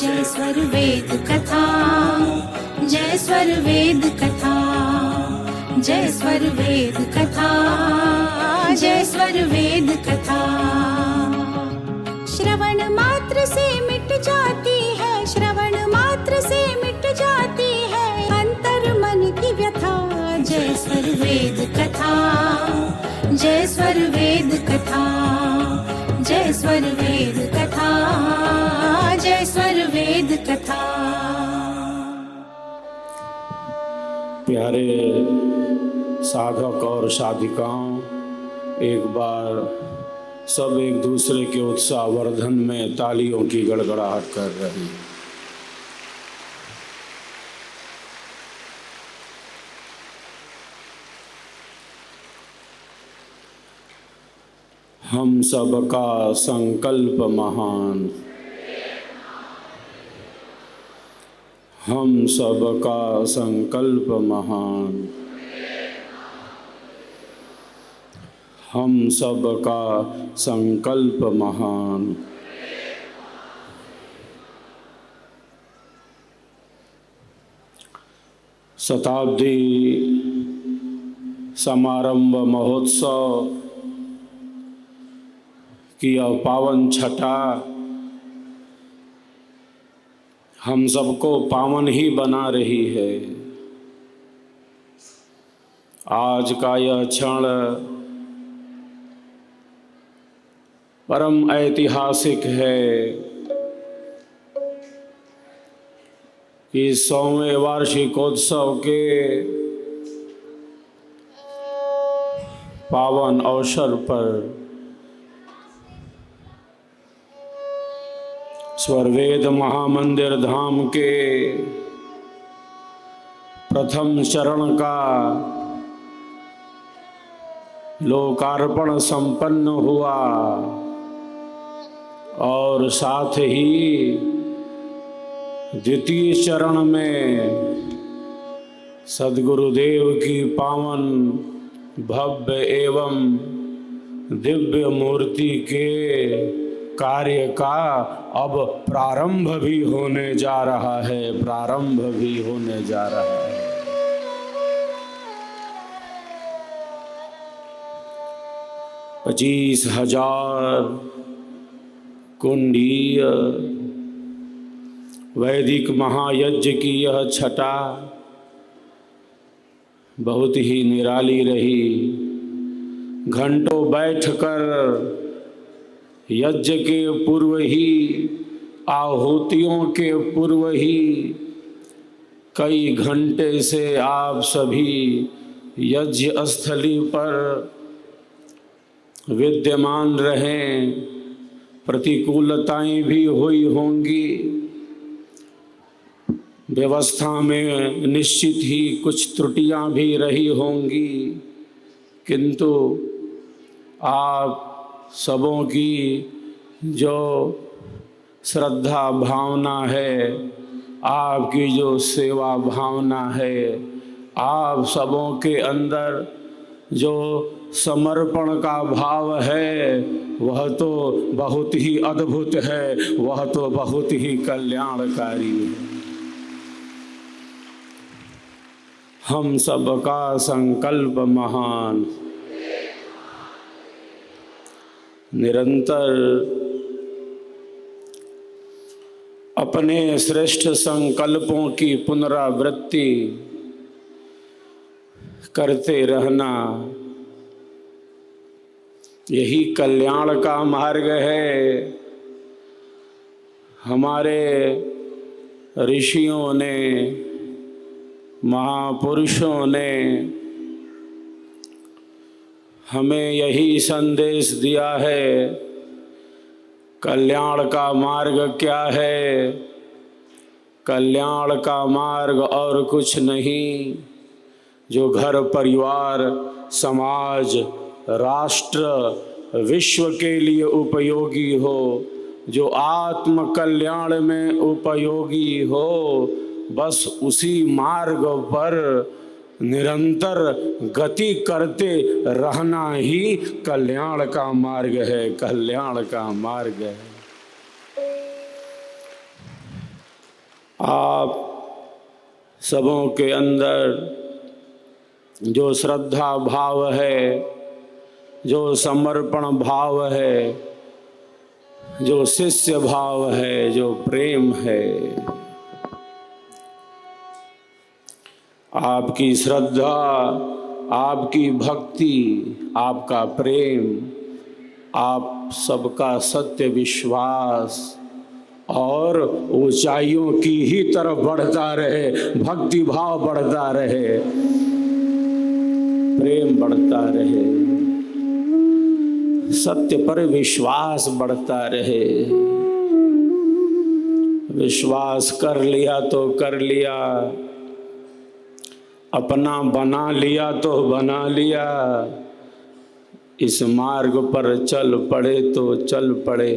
जय स्वर वेद कथा, जय स्वर वेद कथा, जय स्वर वेद कथा, जय स्वर वेद कथा। श्रवण मात्र से मिट जाती है, श्रवण मात्र से मिट जाती है अंतर मन की व्यथा। जय स्वर वेद कथा, जय स्वर वेद कथा, जय स्वर वेद कथा, जय स्वर वेद कथा। प्यारे साधक और साधिकाओं, एक बार सब एक दूसरे के उत्साह वर्धन में तालियों की गड़गड़ाहट कर रहे हैं। हम सबका संकल्प महान, हम सबका संकल्प महान, हम सबका संकल्प महान। शताब्दी समारंभ महोत्सव की यह पावन छठा हम सबको पावन ही बना रही है। आज का यह क्षण परम ऐतिहासिक है कि 100वें वार्षिकोत्सव के पावन अवसर पर स्वरवेद महामंदिर धाम के प्रथम चरण का लोकार्पण संपन्न हुआ और साथ ही द्वितीय चरण में सद्गुरुदेव की पावन भव्य एवं दिव्य मूर्ति के कार्य का अब प्रारंभ भी होने जा रहा है, प्रारंभ भी होने जा रहा है। पच्चीस 25,000 कुंडीय वैदिक महायज्ञ की यह छठा बहुत ही निराली रही। घंटों बैठकर यज्ञ के पूर्व ही, आहुतियों के पूर्व ही कई घंटे से आप सभी यज्ञ स्थली पर विद्यमान रहें। प्रतिकूलताएं भी हुई होंगी, व्यवस्था में निश्चित ही कुछ त्रुटियां भी रही होंगी, किंतु आप सबों की जो श्रद्धा भावना है, आपकी जो सेवा भावना है, आप सबों के अंदर जो समर्पण का भाव है, वह तो बहुत ही अद्भुत है, वह तो बहुत ही कल्याणकारी है। हम सबका संकल्प महान। निरंतर अपने श्रेष्ठ संकल्पों की पुनरावृत्ति करते रहना, यही कल्याण का मार्ग है। हमारे ऋषियों ने, महापुरुषों ने हमें यही संदेश दिया है। कल्याण का मार्ग क्या है? कल्याण का मार्ग और कुछ नहीं, जो घर परिवार समाज राष्ट्र विश्व के लिए उपयोगी हो, जो आत्म कल्याण में उपयोगी हो, बस उसी मार्ग पर निरंतर गति करते रहना ही कल्याण का मार्ग है, कल्याण का मार्ग है। आप सबों के अंदर जो श्रद्धा भाव है, जो समर्पण भाव है, जो शिष्य भाव है, जो प्रेम है, आपकी श्रद्धा, आपकी भक्ति, आपका प्रेम, आप सबका सत्य विश्वास और ऊंचाइयों की ही तरफ बढ़ता रहे, भक्ति भाव बढ़ता रहे, प्रेम बढ़ता रहे, सत्य पर विश्वास बढ़ता रहे। विश्वास कर लिया तो कर लिया, अपना बना लिया तो बना लिया, इस मार्ग पर चल पड़े तो चल पड़े।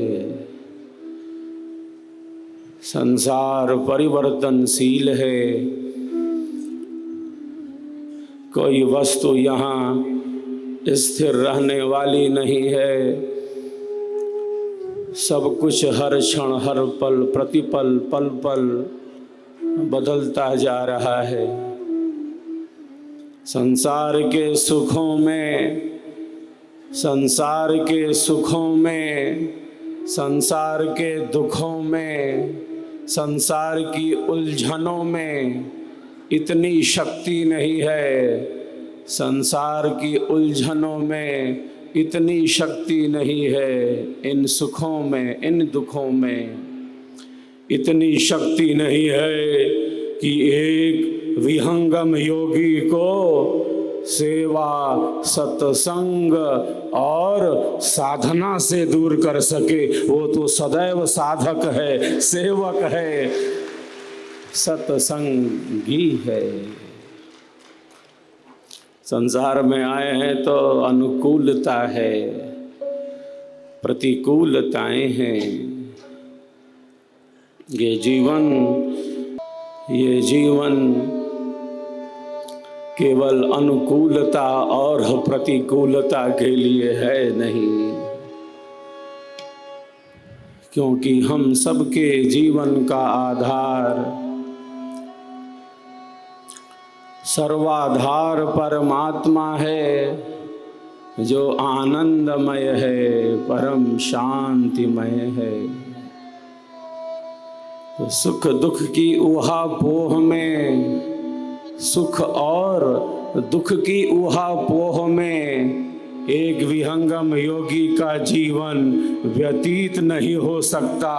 संसार परिवर्तनशील है, कोई वस्तु यहाँ स्थिर रहने वाली नहीं है, सब कुछ हर क्षण हर पल प्रतिपल पल पल बदलता जा रहा है। संसार के सुखों में, संसार के सुखों में, संसार के दुखों में, संसार की उलझनों में इतनी शक्ति नहीं है, संसार की उलझनों में इतनी शक्ति नहीं है, इन सुखों में, इन दुखों में इतनी शक्ति नहीं है कि एक विहंगम योगी को सेवा, सत्संग और साधना से दूर कर सके। वो तो सदैव साधक है, सेवक है, सत्संगी है। संसार में आए हैं तो अनुकूलता है, प्रतिकूलताएं हैं। ये जीवन केवल अनुकूलता और प्रतिकूलता के लिए है नहीं, क्योंकि हम सबके जीवन का आधार सर्वाधार परमात्मा है, जो आनंदमय है, परम शांतिमय है। तो सुख दुख की उहापोह में, सुख और दुख की उहापोह में एक विहंगम योगी का जीवन व्यतीत नहीं हो सकता,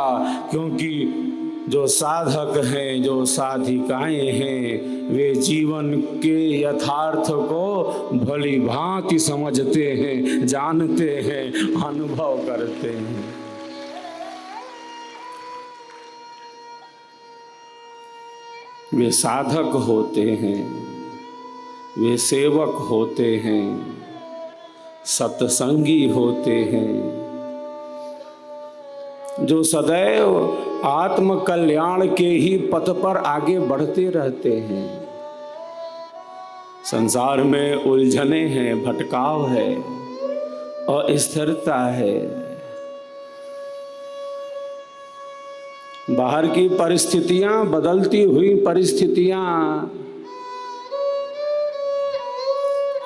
क्योंकि जो साधक हैं, जो साधिकाएं हैं, वे जीवन के यथार्थ को भली भांति समझते हैं, जानते हैं, अनुभव करते हैं। वे साधक होते हैं, वे सेवक होते हैं, सत्संगी होते हैं, जो सदैव आत्म कल्याण के ही पथ पर आगे बढ़ते रहते हैं। संसार में उलझने हैं, भटकाव है, अस्थिरता है, बाहर की परिस्थितियां, बदलती हुई परिस्थितियां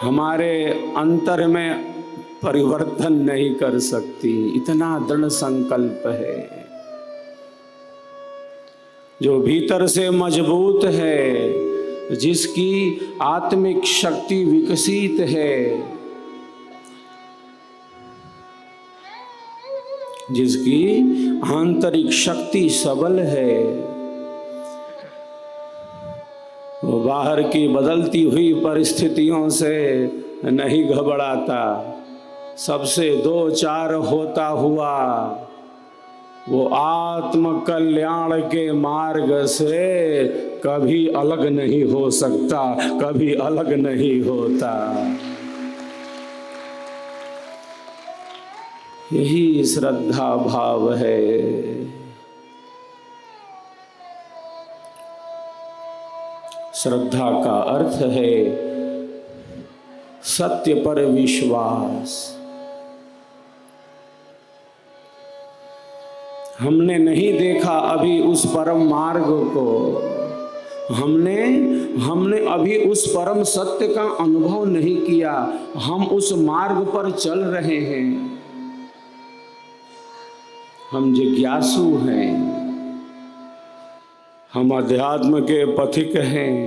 हमारे अंतर में परिवर्तन नहीं कर सकती। इतना दृढ़ संकल्प है। जो भीतर से मजबूत है, जिसकी आत्मिक शक्ति विकसित है, जिसकी आंतरिक शक्ति सबल है, वो बाहर की बदलती हुई परिस्थितियों से नहीं घबराता। सबसे दो चार होता हुआ वो आत्म कल्याण के मार्ग से कभी अलग नहीं हो सकता, कभी अलग नहीं होता। यही श्रद्धा भाव है। श्रद्धा का अर्थ है सत्य पर विश्वास। हमने नहीं देखा अभी उस परम मार्ग को, हमने अभी उस परम सत्य का अनुभव नहीं किया। हम उस मार्ग पर चल रहे हैं, हम जिज्ञासु हैं, हम अध्यात्म के पथिक हैं।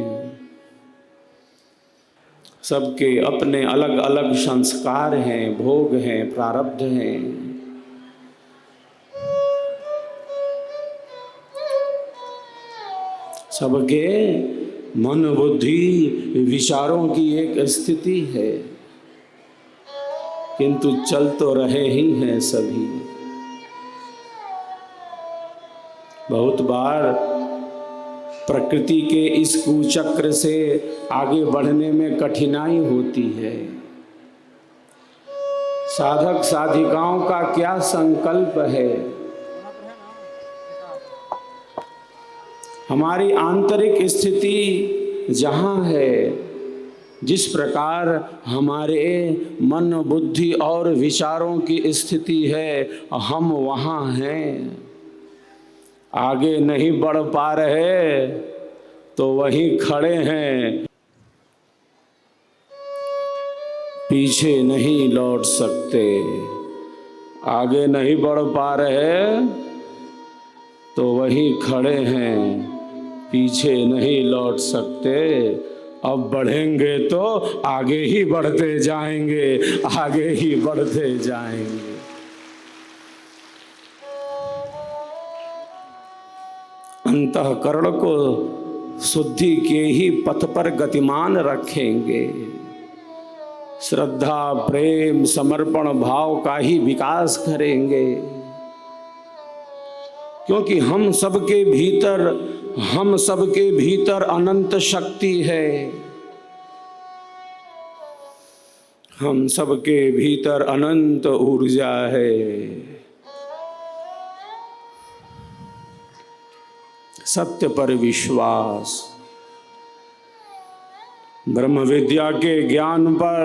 सबके अपने अलग अलग संस्कार हैं, भोग हैं, प्रारब्ध हैं। सबके मन बुद्धि विचारों की एक स्थिति है, किंतु चल तो रहे ही हैं सभी। बहुत बार प्रकृति के इस कुचक्र से आगे बढ़ने में कठिनाई होती है। साधक साधिकाओं का क्या संकल्प है? हमारी आंतरिक स्थिति जहाँ है, जिस प्रकार हमारे मन बुद्धि और विचारों की स्थिति है, हम वहाँ हैं। आगे नहीं बढ़ पा रहे तो वहीं खड़े हैं, पीछे नहीं लौट सकते। आगे नहीं बढ़ पा रहे तो वहीं खड़े हैं, पीछे नहीं लौट सकते। अब बढ़ेंगे तो आगे ही बढ़ते जाएंगे, आगे ही बढ़ते जाएंगे। अंतःकरण को शुद्धि के ही पथ पर गतिमान रखेंगे। श्रद्धा, प्रेम, समर्पण भाव का ही विकास करेंगे, क्योंकि हम सबके भीतर अनंत शक्ति है। हम सबके भीतर अनंत ऊर्जा है। सत्य पर विश्वास, ब्रह्म विद्या के ज्ञान पर,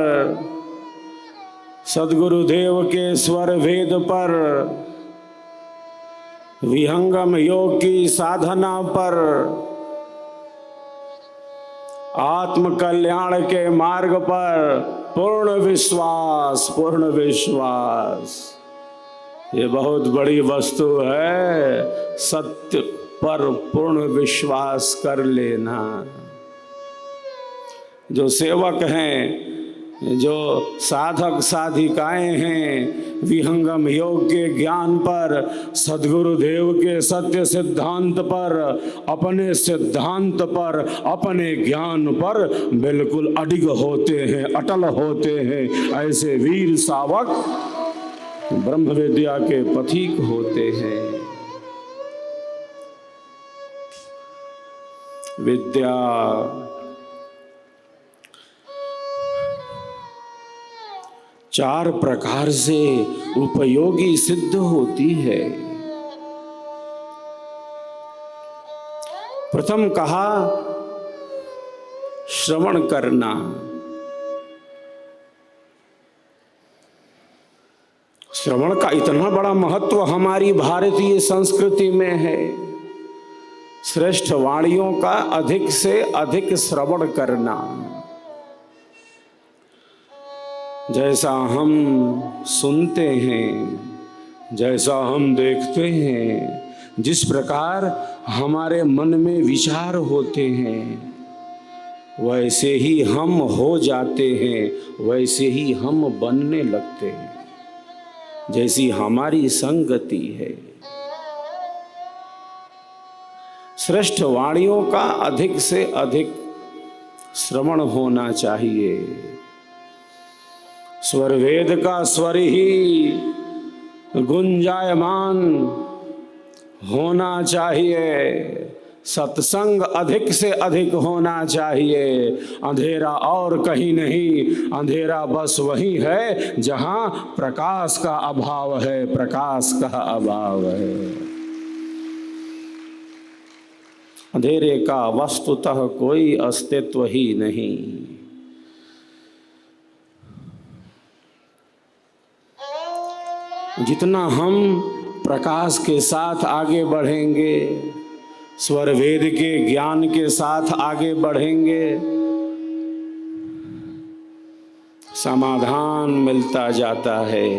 सद्गुरुदेव के स्वर वेद पर, विहंगम योग की साधना पर, आत्म कल्याण के मार्ग पर पूर्ण विश्वास, पूर्ण विश्वास। ये बहुत बड़ी वस्तु है। सत्य पर पूर्ण विश्वास कर लेना। जो सेवक हैं, जो साधक साधिकाएं हैं, विहंगम योग के ज्ञान पर, सद्गुरुदेव के सत्य सिद्धांत पर, अपने सिद्धांत पर, अपने ज्ञान पर बिल्कुल अडिग होते हैं, अटल होते हैं। ऐसे वीर सावक ब्रह्म विद्या के पथिक होते हैं। विद्या चार प्रकार से उपयोगी सिद्ध होती है। प्रथम कहा श्रवण करना। श्रवण का इतना बड़ा महत्व हमारी भारतीय संस्कृति में है। श्रेष्ठ वाणियों का अधिक से अधिक श्रवण करना। जैसा हम सुनते हैं, जैसा हम देखते हैं, जिस प्रकार हमारे मन में विचार होते हैं, वैसे ही हम हो जाते हैं, वैसे ही हम बनने लगते हैं। जैसी हमारी संगति है। श्रेष्ठ वाणियों का अधिक से अधिक श्रवण होना चाहिए। स्वर वेद का स्वर ही गुंजायमान होना चाहिए। सत्संग अधिक से अधिक होना चाहिए। अंधेरा और कहीं नहीं, अंधेरा बस वही है जहां प्रकाश का अभाव है, प्रकाश का अभाव है। अंधेरे का वस्तुतः कोई अस्तित्व ही नहीं। जितना हम प्रकाश के साथ आगे बढ़ेंगे, स्वर वेद के ज्ञान के साथ आगे बढ़ेंगे, समाधान मिलता जाता है।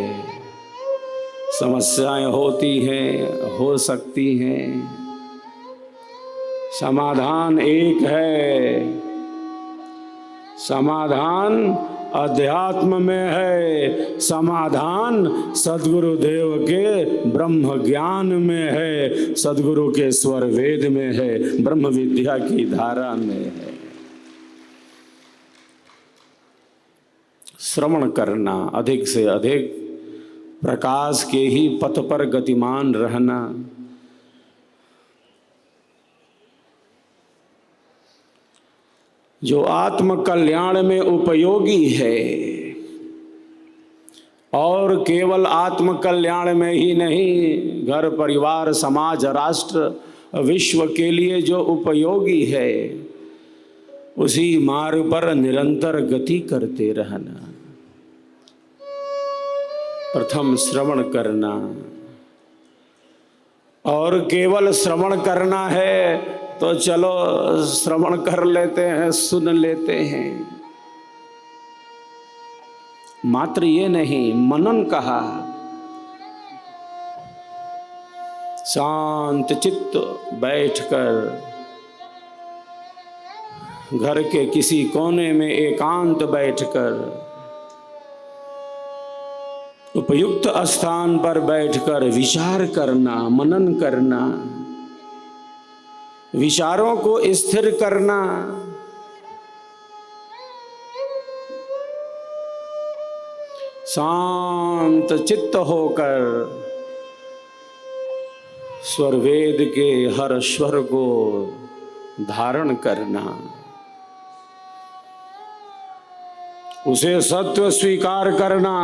समस्याएं होती हैं, हो सकती हैं, समाधान एक है। समाधान अध्यात्म में है, समाधान सद्गुरुदेव के ब्रह्म ज्ञान में है, सद्गुरु के स्वर वेद में है, ब्रह्म विद्या की धारा में है। श्रवण करना, अधिक से अधिक प्रकाश के ही पथ पर गतिमान रहना, जो आत्म कल्याण में उपयोगी है, और केवल आत्म कल्याण में ही नहीं, घर परिवार समाज राष्ट्र विश्व के लिए जो उपयोगी है, उसी मार्ग पर निरंतर गति करते रहना। प्रथम श्रवण करना, और केवल श्रवण करना है तो चलो श्रवण कर लेते हैं, सुन लेते हैं, मात्र ये नहीं, मनन कहा। शांत चित्त बैठकर घर के किसी कोने में एकांत बैठकर, उपयुक्त स्थान पर बैठकर विचार करना, मनन करना, विचारों को स्थिर करना, शांत चित्त होकर स्वर वेद के हर स्वर को धारण करना, उसे सत्य स्वीकार करना।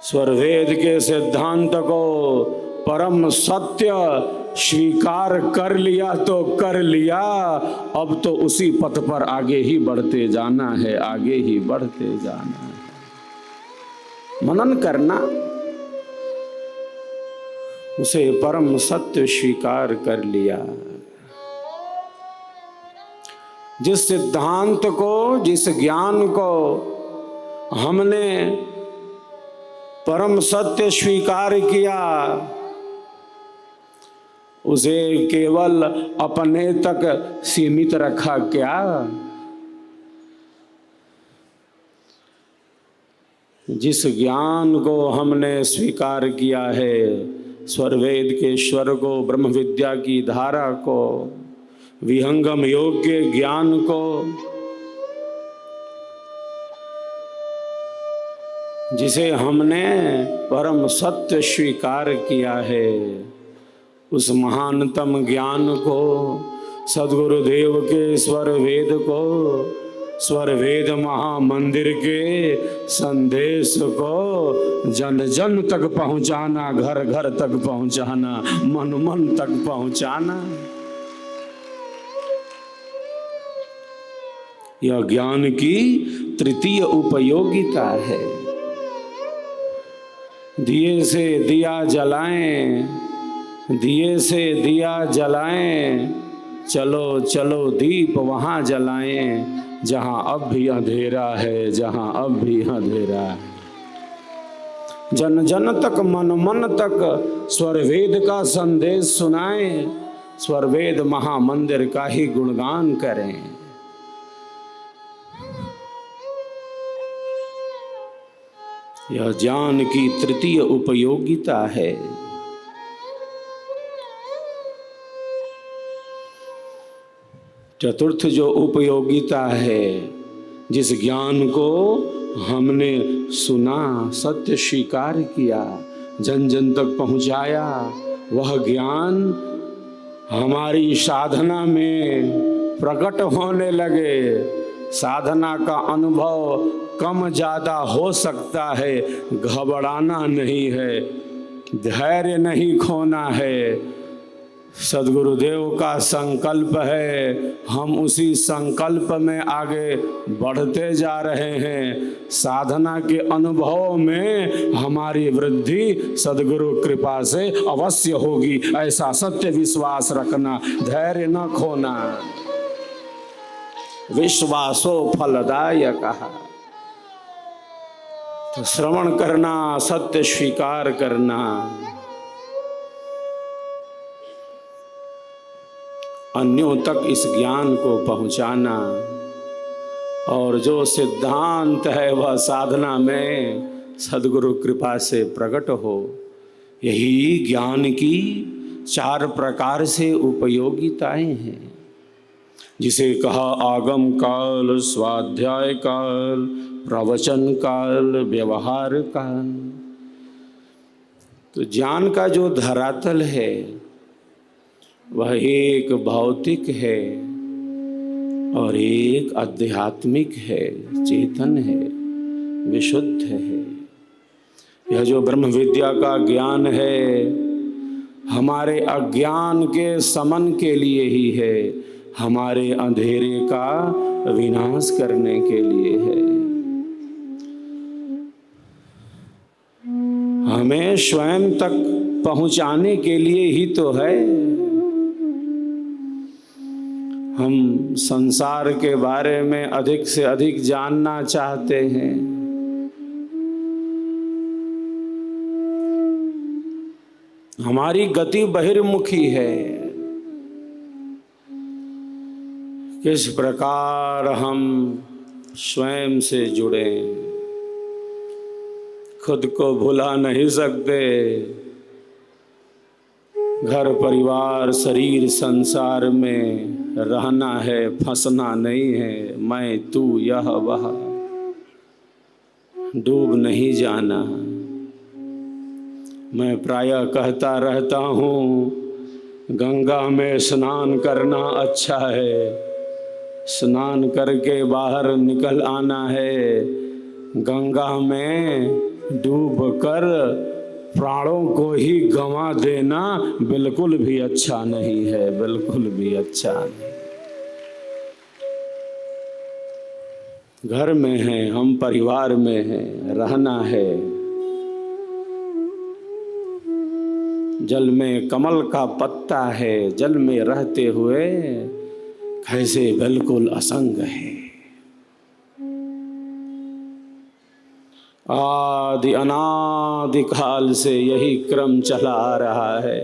स्वर वेद के सिद्धांत को परम सत्य स्वीकार कर लिया तो कर लिया, अब तो उसी पथ पर आगे ही बढ़ते जाना है, आगे ही बढ़ते जाना है। मनन करना, उसे परम सत्य स्वीकार कर लिया। जिस सिद्धांत को, जिस ज्ञान को हमने परम सत्य स्वीकार किया, उसे केवल अपने तक सीमित रखा क्या? जिस ज्ञान को हमने स्वीकार किया है, स्वर वेद के स्वर को, ब्रह्म विद्या की धारा को, विहंगम योग के ज्ञान को, जिसे हमने परम सत्य स्वीकार किया है, उस महानतम ज्ञान को, सद्गुरुदेव के स्वर वेद को, स्वर वेद महामंदिर के संदेश को जन जन तक पहुंचाना, घर घर तक पहुंचाना, मन मन तक पहुंचाना। यह ज्ञान की तृतीय उपयोगिता है। दिए से दिया जलाएं, दिए से दिया जलाएं, चलो चलो दीप वहाँ जलाएं, जहाँ अब भी अंधेरा है, जहाँ अब भी अंधेरा है। जन जन तक, मन मन तक स्वर वेद का संदेश सुनाएं, स्वर वेद महामंदिर का ही गुणगान करें। यह ज्ञान की तृतीय उपयोगिता है। चतुर्थ जो उपयोगिता है, जिस ज्ञान को हमने सुना, सत्य स्वीकार किया, जन जन तक पहुंचाया, वह ज्ञान हमारी साधना में प्रकट होने लगे। साधना का अनुभव कम ज़्यादा हो सकता है, घबराना नहीं है, धैर्य नहीं खोना है, सदगुरुदेव का संकल्प है, हम उसी संकल्प में आगे बढ़ते जा रहे हैं। साधना के अनुभव में हमारी वृद्धि सदगुरु कृपा से अवश्य होगी, ऐसा सत्य विश्वास रखना, धैर्य न खोना। विश्वासो फलदायकः। तो श्रवण करना, सत्य स्वीकार करना, अन्यों तक इस ज्ञान को पहुंचाना, और जो सिद्धांत है वह साधना में सद्गुरु कृपा से प्रकट हो। यही ज्ञान की 4 प्रकार से उपयोगिताएं हैं, जिसे कहा आगम काल, स्वाध्याय काल, प्रवचन काल, व्यवहार काल। तो ज्ञान का जो धरातल है वह एक भौतिक है और एक आध्यात्मिक है, चेतन है, विशुद्ध है। यह जो ब्रह्म विद्या का ज्ञान है हमारे अज्ञान के समन के लिए ही है, हमारे अंधेरे का विनाश करने के लिए है। हमें स्वयं तक पहुंचाने के लिए ही तो है। हम संसार के बारे में अधिक से अधिक जानना चाहते हैं। हमारी गति बहिर्मुखी है। किस प्रकार हम स्वयं से जुड़े, खुद को भुला नहीं सकते। घर परिवार शरीर संसार में रहना है, फंसना नहीं है। मैं तू यह वह डूब नहीं जाना। मैं प्रायः कहता रहता हूँ, गंगा में स्नान करना अच्छा है, स्नान करके बाहर निकल आना है। गंगा में डूबकर प्राणों को ही गंवा देना बिल्कुल भी अच्छा नहीं है, बिल्कुल भी अच्छा नहीं। घर में हैं हम, परिवार में हैं, रहना है। जल में कमल का पत्ता है, जल में रहते हुए कैसे बिल्कुल असंग है। आदि अनादि काल से यही क्रम चला आ रहा है।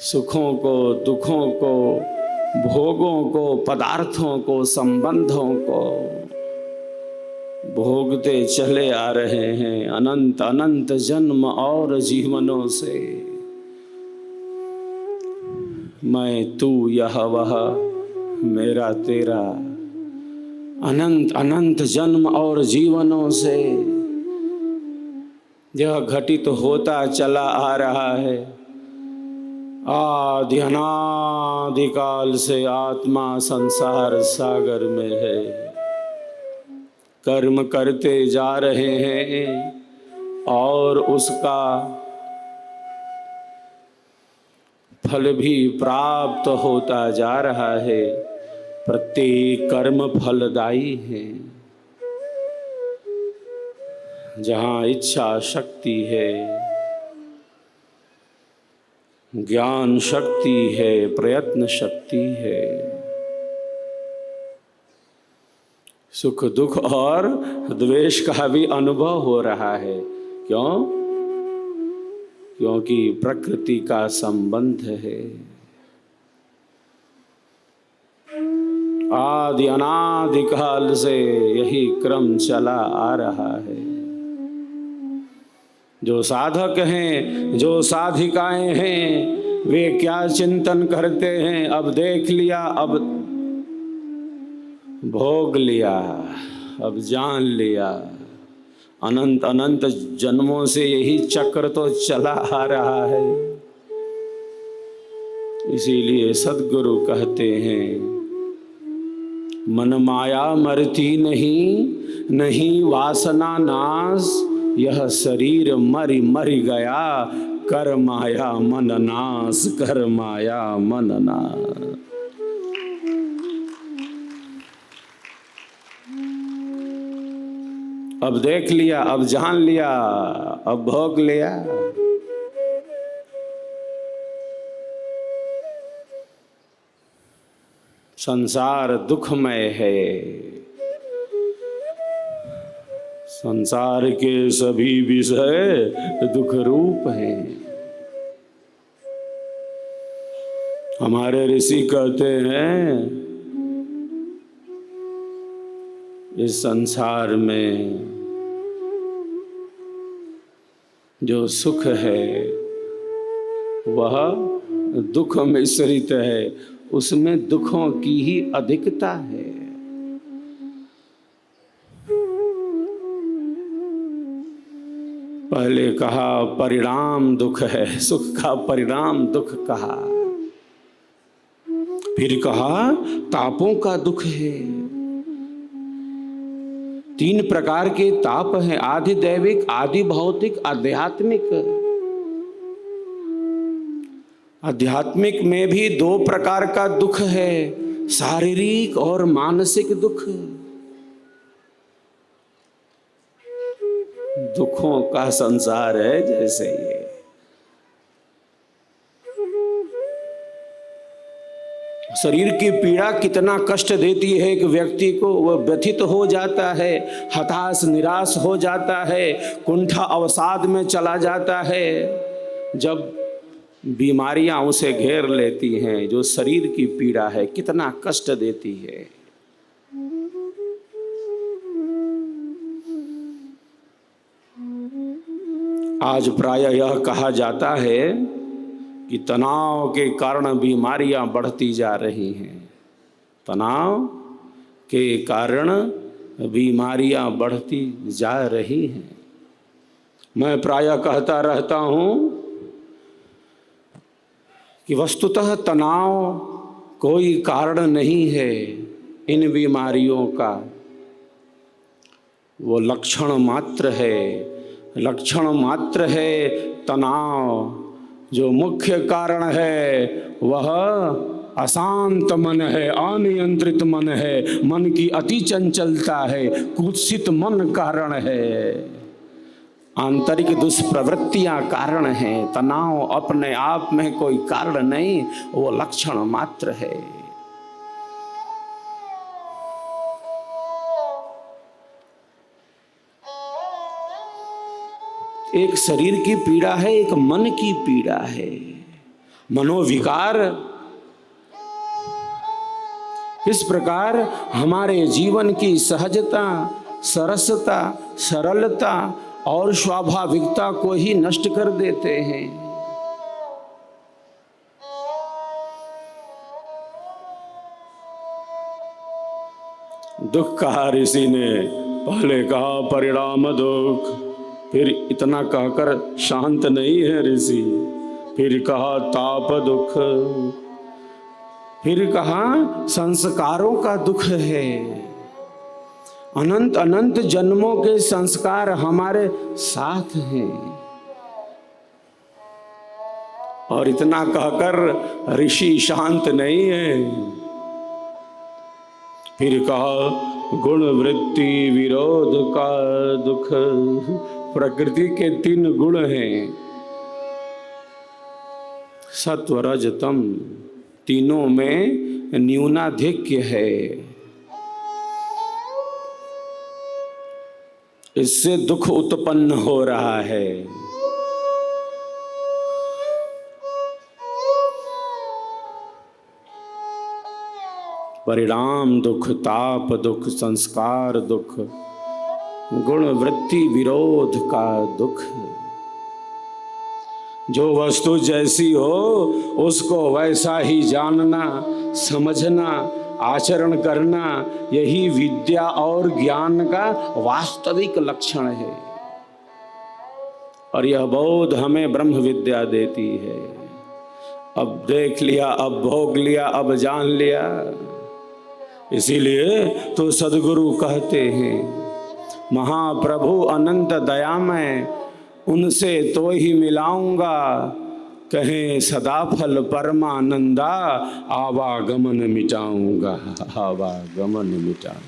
सुखों को, दुखों को, भोगों को, पदार्थों को, संबंधों को भोगते चले आ रहे हैं अनंत अनंत जन्म और जीवनों से। मैं तू यह वह, मेरा तेरा, अनंत अनंत जन्म और जीवनों से यह घटित होता चला आ रहा है। आदि अनादि काल से आत्मा संसार सागर में है। कर्म करते जा रहे हैं और उसका फल भी प्राप्त होता जा रहा है। प्रत्येक कर्म फलदायी है। जहाँ इच्छा शक्ति है, ज्ञान शक्ति है, प्रयत्न शक्ति है, सुख दुख और द्वेष का भी अनुभव हो रहा है। क्यों? क्योंकि प्रकृति का संबंध है। आदि अनादि काल से यही क्रम चला आ रहा है। जो साधक हैं, जो साधिकाएं हैं, वे क्या चिंतन करते हैं? अब देख लिया, अब भोग लिया, अब जान लिया। अनंत अनंत जन्मों से यही चक्र तो चला आ रहा है। इसीलिए सद्गुरु कहते हैं, मन माया मरती नहीं, नहीं वासना नाश, यह शरीर मरि मरि गया, कर माया मन नाश, कर माया मन नाश। अब देख लिया, अब जान लिया, अब भोग लिया। संसार दुखमय है, संसार के सभी विषय दुख रूप हैं। हमारे ऋषि कहते हैं इस संसार में जो सुख है वह दुख मिश्रित है, उसमें दुखों की ही अधिकता है। पहले कहा परिणाम दुख है, सुख का परिणाम दुख कहा। फिर कहा तापों का दुख है। 3 प्रकार के ताप हैं, आदि दैविक, आदि भौतिक, आध्यात्मिक। आध्यात्मिक में भी 2 प्रकार का दुख है, शारीरिक और मानसिक दुख। दुखों का संसार है जैसे ये। शरीर की पीड़ा कितना कष्ट देती है एक व्यक्ति को, वह व्यथित हो जाता है, हताश निराश हो जाता है, कुंठा अवसाद में चला जाता है। जब बीमारियां उसे घेर लेती हैं, जो शरीर की पीड़ा है कितना कष्ट देती है। आज प्रायः यह कहा जाता है कि तनाव के कारण बीमारियां बढ़ती जा रही हैं। तनाव के कारण बीमारियां बढ़ती जा रही हैं। मैं प्रायः कहता रहता हूँ कि वस्तुतः तनाव कोई कारण नहीं है इन बीमारियों का, वो लक्षण मात्र है, लक्षण मात्र है तनाव। जो मुख्य कारण है वह अशांत मन है, अनियंत्रित मन है, मन की अति चंचलता है, कुत्सित मन कारण है, आंतरिक दुष्प्रवृत्तियां कारण हैं। तनाव अपने आप में कोई कारण नहीं, वो लक्षण मात्र है। एक शरीर की पीड़ा है, एक मन की पीड़ा है। मनोविकार इस प्रकार हमारे जीवन की सहजता, सरसता, सरलता और स्वाभाविकता को ही नष्ट कर देते हैं। दुख कहा ऋषि ने, पहले कहा परिणाम दुख, फिर इतना कहकर शांत नहीं है ऋषि, फिर कहा ताप दुख, फिर कहा संस्कारों का दुख है। अनंत अनंत जन्मों के संस्कार हमारे साथ हैं। और इतना कहकर ऋषि शांत नहीं है। फिर कहा गुण वृत्ति विरोध का दुख। प्रकृति के 3 गुण हैं, सत्व रज तम, तीनों में न्यूनाधिक्य है। इससे दुख उत्पन्न हो रहा है। परिणाम दुख, ताप दुख, संस्कार दुख, गुण वृत्ति विरोध का दुख। जो वस्तु जैसी हो उसको वैसा ही जानना, समझना, आचरण करना, यही विद्या और ज्ञान का वास्तविक लक्षण है। और यह बोध हमें ब्रह्म विद्या देती है। अब देख लिया, अब भोग लिया, अब जान लिया। इसीलिए तो सद्गुरु कहते हैं, महाप्रभु अनंत दयामय, उनसे तो ही मिलाऊंगा, कहें सदा फल परमानंदा, आवागमन मिटाऊंगा, आवागमन मिटाऊंगा।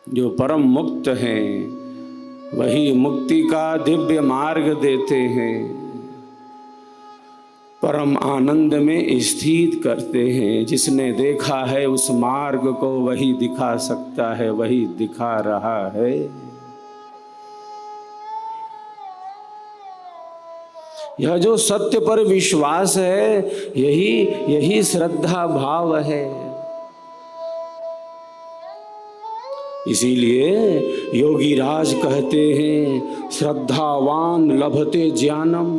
जो परम मुक्त हैं वही मुक्ति का दिव्य मार्ग देते हैं, परम आनंद में स्थित करते हैं। जिसने देखा है उस मार्ग को वही दिखा सकता है, वही दिखा रहा है। यह जो सत्य पर विश्वास है, यही श्रद्धा भाव है। इसीलिए योगी राज कहते हैं, श्रद्धावान लभते ज्ञानम।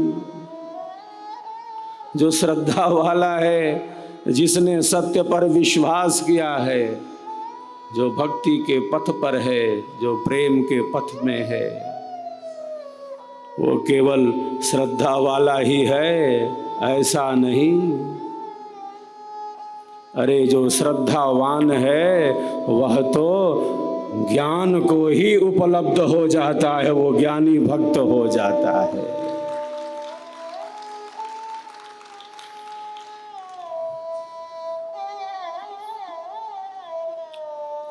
जो श्रद्धा वाला है, जिसने सत्य पर विश्वास किया है, जो भक्ति के पथ पर है, जो प्रेम के पथ में है, वो केवल श्रद्धा वाला ही है, ऐसा नहीं। अरे जो श्रद्धावान है वह तो ज्ञान को ही उपलब्ध हो जाता है, वो ज्ञानी भक्त हो जाता है।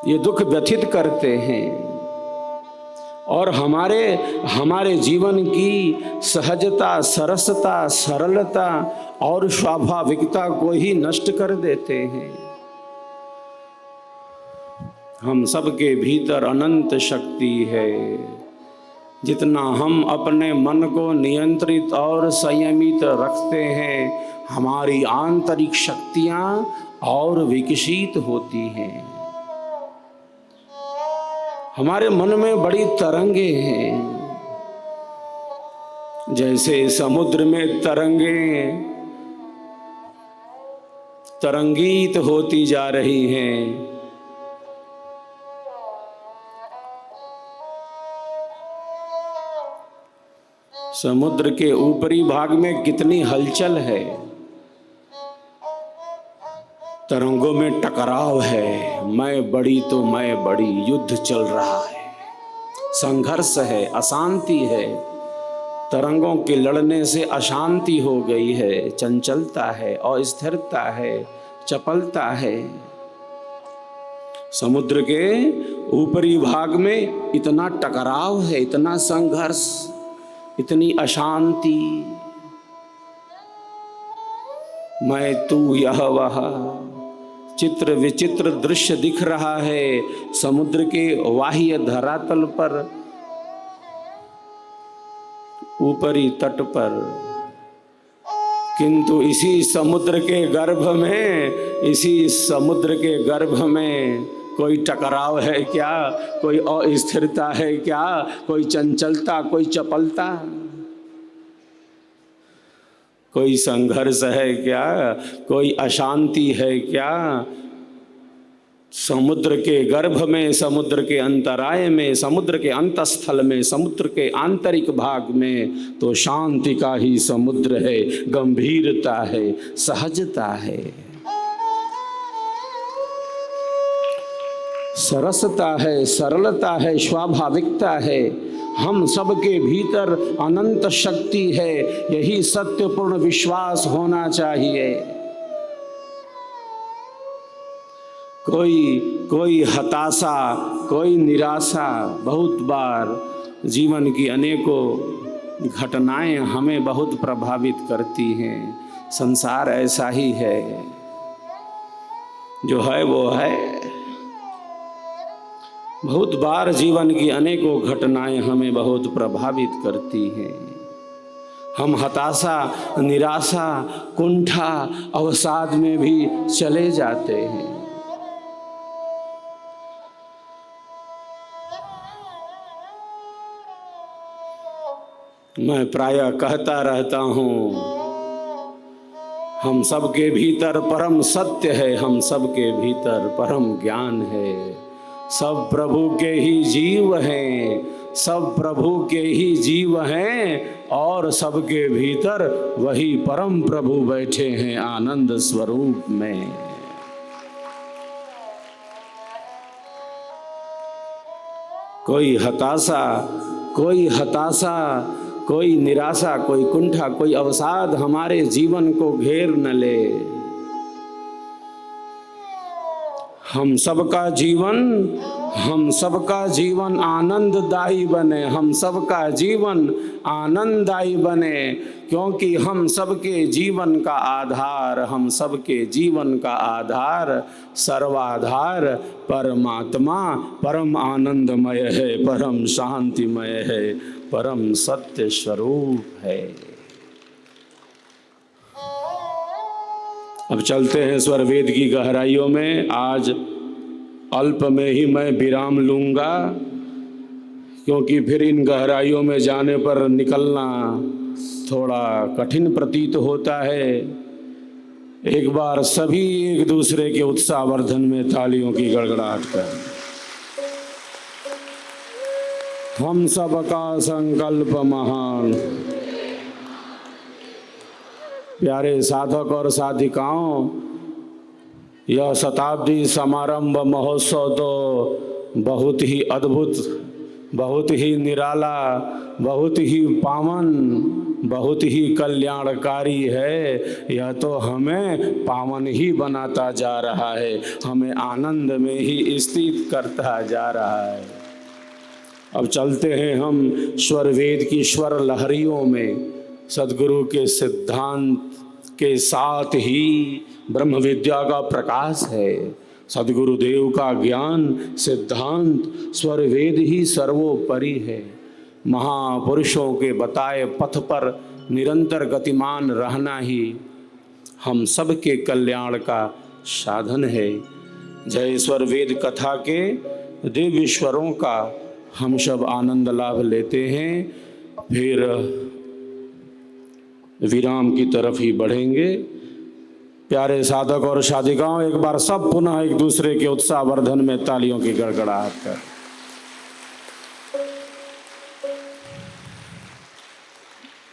ये दुख व्यथित करते हैं और हमारे जीवन की सहजता, सरसता, सरलता और स्वाभाविकता को ही नष्ट कर देते हैं। हम सबके भीतर अनंत शक्ति है। जितना हम अपने मन को नियंत्रित और संयमित रखते हैं, हमारी आंतरिक शक्तियां और विकसित होती हैं। हमारे मन में बड़ी तरंगे हैं, जैसे समुद्र में तरंगें तरंगित होती जा रही हैं। समुद्र के ऊपरी भाग में कितनी हलचल है, तरंगों में टकराव है, मैं बड़ी तो मैं बड़ी, युद्ध चल रहा है, संघर्ष है, अशांति है। तरंगों के लड़ने से अशांति हो गई है, चंचलता है, अस्थिरता है, चपलता है। समुद्र के ऊपरी भाग में इतना टकराव है, इतना संघर्ष, इतनी अशांति। मैं तू यह वह चित्र विचित्र दृश्य दिख रहा है समुद्र के बाह्य धरातल पर, ऊपरी तट पर। किंतु इसी समुद्र के गर्भ में कोई टकराव है क्या? कोई अस्थिरता है क्या? कोई चंचलता, कोई चपलता, कोई संघर्ष है क्या? कोई अशांति है क्या? समुद्र के गर्भ में, समुद्र के अंतराय में, समुद्र के अंतस्थल में, समुद्र के आंतरिक भाग में तो शांति का ही समुद्र है, गंभीरता है, सहजता है, सरसता है, सरलता है, स्वाभाविकता है। हम सबके भीतर अनंत शक्ति है, यही सत्यपूर्ण विश्वास होना चाहिए। कोई हताशा, कोई निराशा, बहुत बार जीवन की अनेकों घटनाएं हमें बहुत प्रभावित करती हैं। संसार ऐसा ही है, जो है वो है। बहुत बार जीवन की अनेकों घटनाएं हमें बहुत प्रभावित करती हैं। हम हताशा, निराशा, कुंठा, अवसाद में भी चले जाते हैं। मैं प्रायः कहता रहता हूँ, हम सबके भीतर परम सत्य है, हम सबके भीतर परम ज्ञान है। सब प्रभु के ही जीव हैं, सब प्रभु के ही जीव हैं और सबके भीतर वही परम प्रभु बैठे हैं आनंद स्वरूप में। कोई हताशा, कोई हताशा, कोई निराशा, कोई कुंठा, कोई अवसाद हमारे जीवन को घेर न ले। हम सबका जीवन आनंददायी बने, हम सबका जीवन आनंददायी बने, क्योंकि हम सबके जीवन का आधार सर्वाधार परमात्मा परम आनंदमय है, परम शांतिमय है, परम सत्य स्वरूप है। अब चलते हैं स्वर वेद की गहराइयों में। आज अल्प में ही मैं विराम लूंगा, क्योंकि फिर इन गहराइयों में जाने पर निकलना थोड़ा कठिन प्रतीत होता है। एक बार सभी एक दूसरे के उत्साहवर्धन में तालियों की गड़गड़ाहट कर। हम सबका संकल्प महान। प्यारे साधक और साधिकाओं, यह शताब्दी समारंभ महोत्सव तो बहुत ही अद्भुत, बहुत ही निराला, बहुत ही पावन, बहुत ही कल्याणकारी है। यह तो हमें पावन ही बनाता जा रहा है, हमें आनंद में ही स्थित करता जा रहा है। अब चलते हैं हम स्वर वेद की स्वर लहरियों में। सद्गुरु के सिद्धांत के साथ ही ब्रह्म विद्या का प्रकाश है। सद्गुरुदेव का ज्ञान सिद्धांत स्वर वेद ही सर्वोपरि है। महापुरुषों के बताए पथ पर निरंतर गतिमान रहना ही हम सबके कल्याण का साधन है। जय स्वर वेद कथा के दिव्य स्वरों का हम सब आनंद लाभ लेते हैं, फिर विराम की तरफ ही बढ़ेंगे। प्यारे साधक और साधिकाओं, एक बार सब पुनः एक दूसरे के उत्साहवर्धन में तालियों की गड़गड़ाहट कर।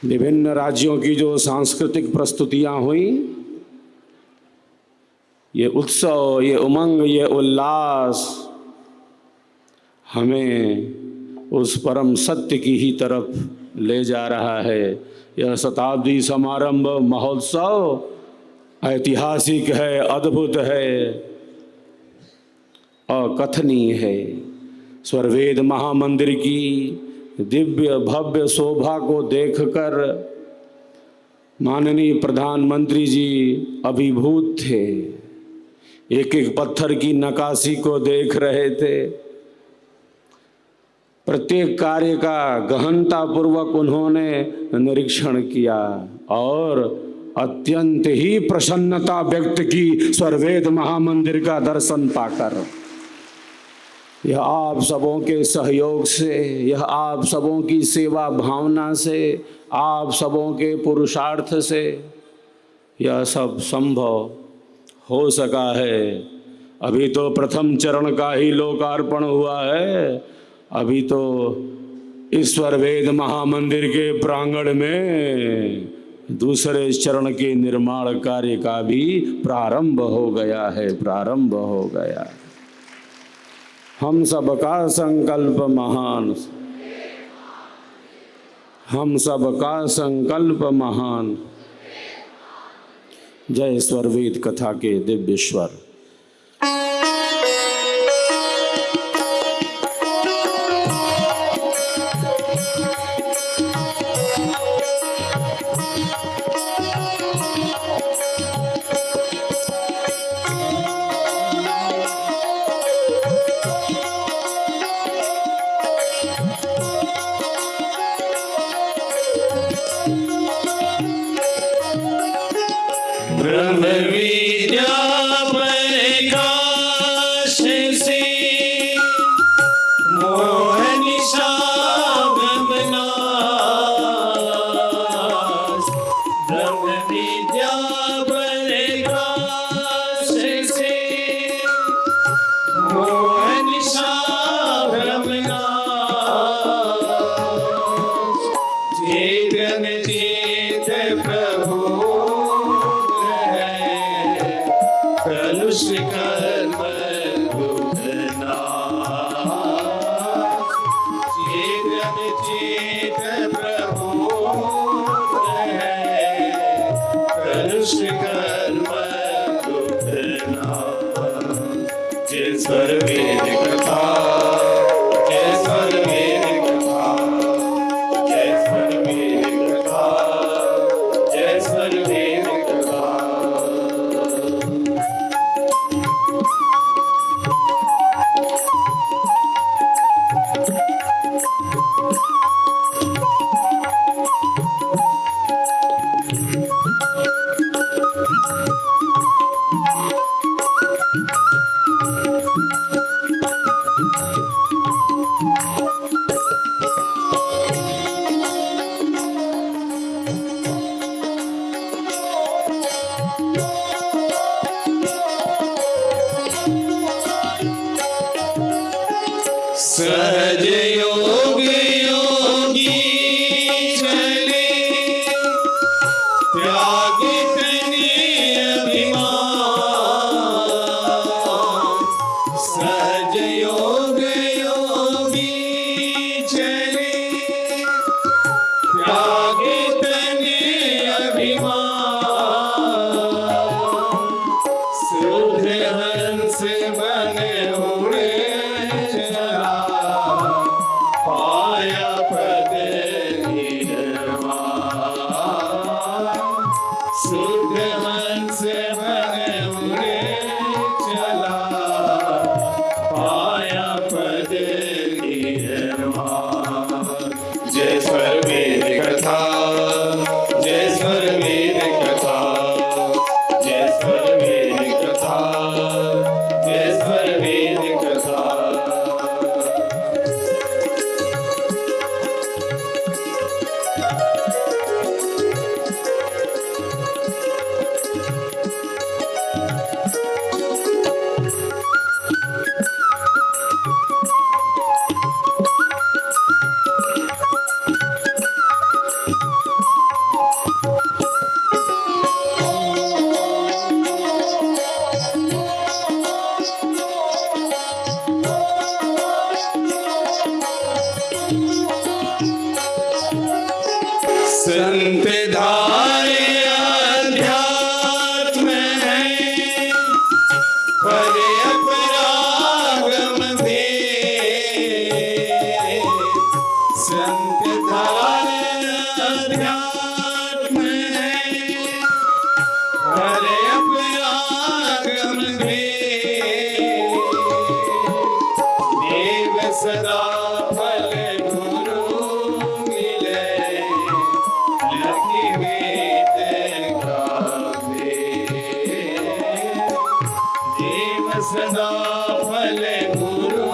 विभिन्न राज्यों की जो सांस्कृतिक प्रस्तुतियां हुई, ये उत्सव, ये उमंग, ये उल्लास हमें उस परम सत्य की ही तरफ ले जा रहा है। यह शताब्दी समारंभ महोत्सव ऐतिहासिक है, अद्भुत है, अकथनीय है। स्वरवेद महामंदिर की दिव्य भव्य शोभा को देखकर माननीय प्रधानमंत्री जी अभिभूत थे। एक एक पत्थर की नक्काशी को देख रहे थे। प्रत्येक कार्य का गहनता पूर्वक उन्होंने निरीक्षण किया और अत्यंत ही प्रसन्नता व्यक्त की स्वरवेद महामंदिर का दर्शन पाकर। यह आप सबों के सहयोग से, यह आप सबों की सेवा भावना से, आप सबों के पुरुषार्थ से यह सब संभव हो सका है। अभी तो प्रथम चरण का ही लोकार्पण हुआ है। अभी तो ईश्वर वेद महामंदिर के प्रांगण में दूसरे चरण के निर्माण कार्य का भी प्रारंभ हो गया है, प्रारंभ हो गया। हम सबका संकल्प महान, हम सबका संकल्प महान। जय स्वर वेद कथा के दिव्य स्वर। ब्रह्म विद्या प्रकाश से मोह निशा ब्रह्मनाश। ब्रह्म विद्या प्रकाश से मोह निशा ब्रह्मनाश। चेतन चेत प्रभु कलुष कर्म दुख नाश। चेत प्रभु है, कलुष कर्म दुख नाश। जय सर्वेद कथा, जय सर्वेद कथा, जय सर्वेद कथा, जय सर्वेद कथा। सहज योग योगी चले, त्यागी तने अभिमान। सहज योग योगी चले, त्यागी तने अभिमान। शुद्ध हंस बने उड़े चला, पाया पद निर्वाण। शुद्ध हंस बने उड़े चला, पाया पद निर्वाण। जय सर्वेद कथा, जय सर्वेद कथा, जय सर्वेद कथा, जय सर्वेद कथा। संत धारे अध्यात्म है, पर अपरागम भेद। संत धारे अध्यात्म है, पर अपरागम भेद। देव सदा फल गुरु मिले, लखी वेद गावे। देव सदा फल गुरु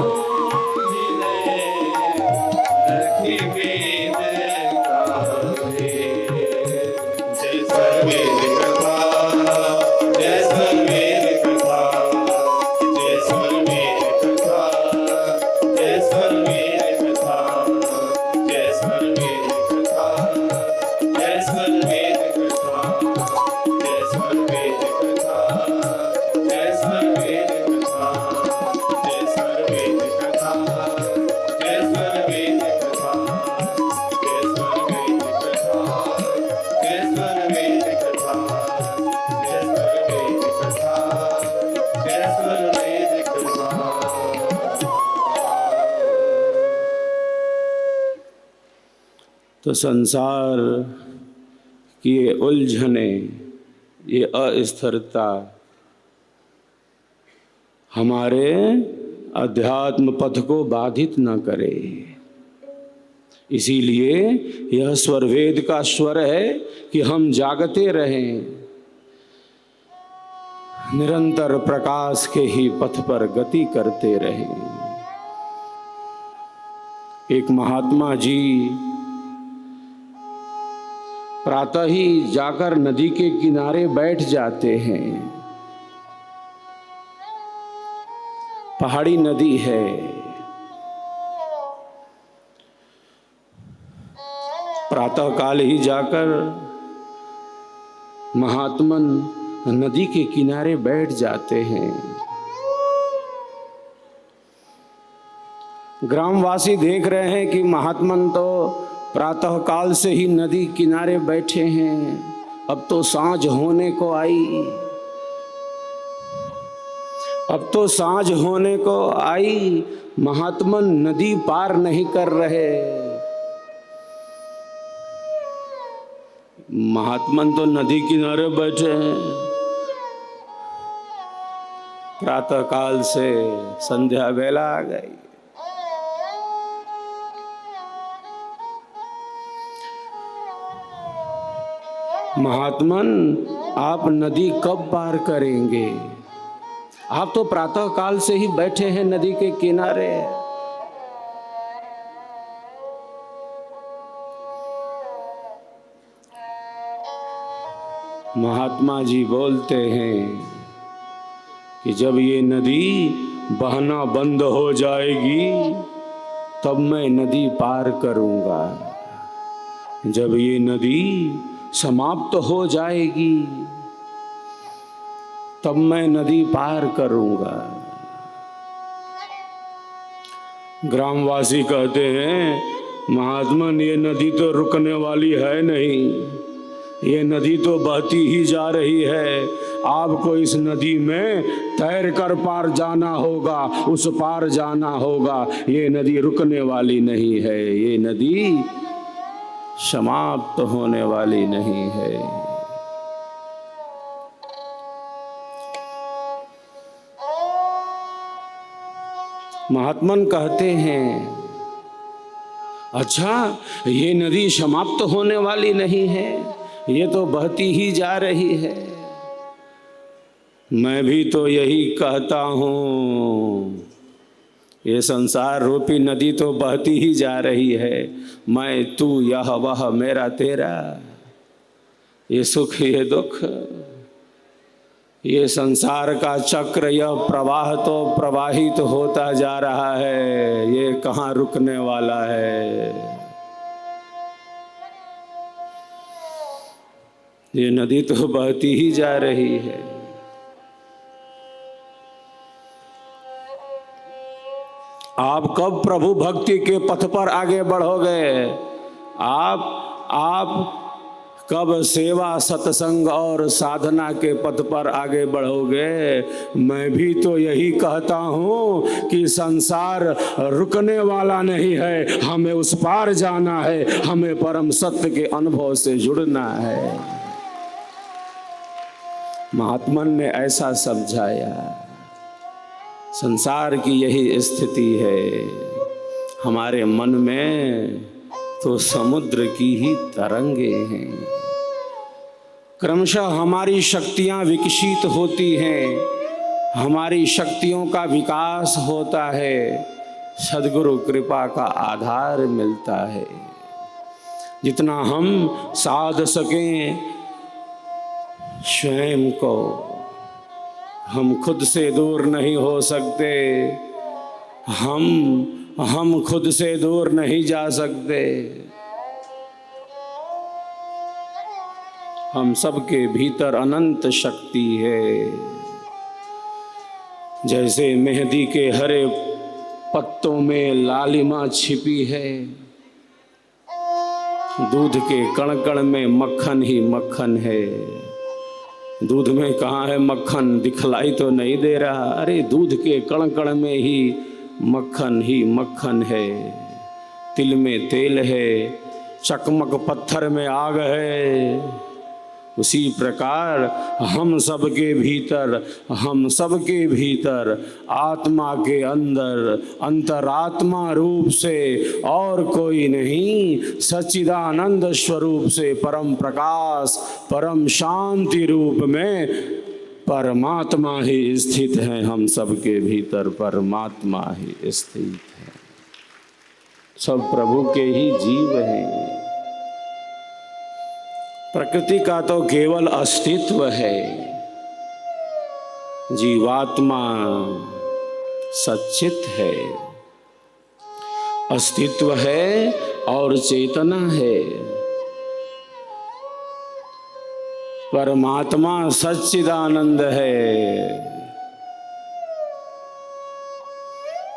मिले, लखी वेद गावे। जय सर्वेद कथा, जय सर्वेद कथा, जय सर्वेद कथा, जय सर्वेद कथा, जय सर्वेद कथा, जय सर्वेद कथा, जय सर्वेद कथा, जय सर्वेद कथा, जय सर्वेद कथा, जय सर्वेद कथा, जय सर्वेद कथा, जय सर्वेद कथा, जय सर्वेद कथा, जय सर्वेद कथा। तो संसार की ये उलझने, ये अस्थिरता हमारे अध्यात्म पथ को बाधित न करे। इसीलिए यह स्वर वेद का स्वर है कि हम जागते रहें, निरंतर प्रकाश के ही पथ पर गति करते रहें। एक महात्मा जी प्रातः ही जाकर नदी के किनारे बैठ जाते हैं। पहाड़ी नदी है, प्रातः काल ही जाकर महात्मन नदी के किनारे बैठ जाते हैं। ग्रामवासी देख रहे हैं कि महात्मन तो प्रातः काल से ही नदी किनारे बैठे हैं, अब तो सांझ होने को आई, अब तो सांझ होने को आई, महात्मन नदी पार नहीं कर रहे। महात्मन तो नदी किनारे बैठे हैं, प्रातः काल से संध्या वेला आ गई। महात्मन आप नदी कब पार करेंगे? आप तो प्रातः काल से ही बैठे हैं नदी के किनारे। महात्मा जी बोलते हैं कि जब ये नदी बहना बंद हो जाएगी तब मैं नदी पार करूंगा। जब ये नदी समाप्त हो जाएगी तब मैं नदी पार करूंगा। ग्रामवासी कहते हैं महात्मन ये नदी तो रुकने वाली है नहीं, ये नदी तो बहती ही जा रही है। आपको इस नदी में तैर कर पार जाना होगा, उस पार जाना होगा। ये नदी रुकने वाली नहीं है, ये नदी समाप्त होने वाली नहीं है। महात्मन कहते हैं अच्छा ये नदी समाप्त होने वाली नहीं है, ये तो बहती ही जा रही है। मैं भी तो यही कहता हूँ, ये संसार रूपी नदी तो बहती ही जा रही है। मैं तू यह वह मेरा तेरा, ये सुख ये दुख, ये संसार का चक्र, यह प्रवाह तो प्रवाहित होता जा रहा है, ये कहाँ रुकने वाला है। ये नदी तो बहती ही जा रही है। आप कब प्रभु भक्ति के पथ पर आगे बढ़ोगे? आप कब सेवा सत्संग और साधना के पथ पर आगे बढ़ोगे? मैं भी तो यही कहता हूँ कि संसार रुकने वाला नहीं है, हमें उस पार जाना है, हमें परम सत्य के अनुभव से जुड़ना है। महात्मन ने ऐसा समझाया। संसार की यही स्थिति है, हमारे मन में तो समुद्र की ही तरंगे हैं। क्रमशः हमारी शक्तियां विकसित होती हैं, हमारी शक्तियों का विकास होता है, सद्गुरु कृपा का आधार मिलता है। जितना हम साध सकें स्वयं को, हम खुद से दूर नहीं हो सकते, हम खुद से दूर नहीं जा सकते। हम सबके भीतर अनंत शक्ति है। जैसे मेहंदी के हरे पत्तों में लालिमा छिपी है, दूध के कण कण में मक्खन ही मक्खन है। दूध में कहाँ है मक्खन? दिखलाई तो नहीं दे रहा। अरे दूध के कण कण में ही मक्खन है। तिल में तेल है, चकमक पत्थर में आग है। उसी प्रकार हम सबके भीतर आत्मा के अंदर अंतरात्मा रूप से और कोई नहीं, सच्चिदानंद स्वरूप से परम प्रकाश परम शांति रूप में परमात्मा ही स्थित है। हम सबके भीतर परमात्मा ही स्थित है। सब प्रभु के ही जीव हैं। प्रकृति का तो केवल अस्तित्व है, जीवात्मा सच्चित है, अस्तित्व है और चेतना है। परमात्मा सच्चिदानंद है।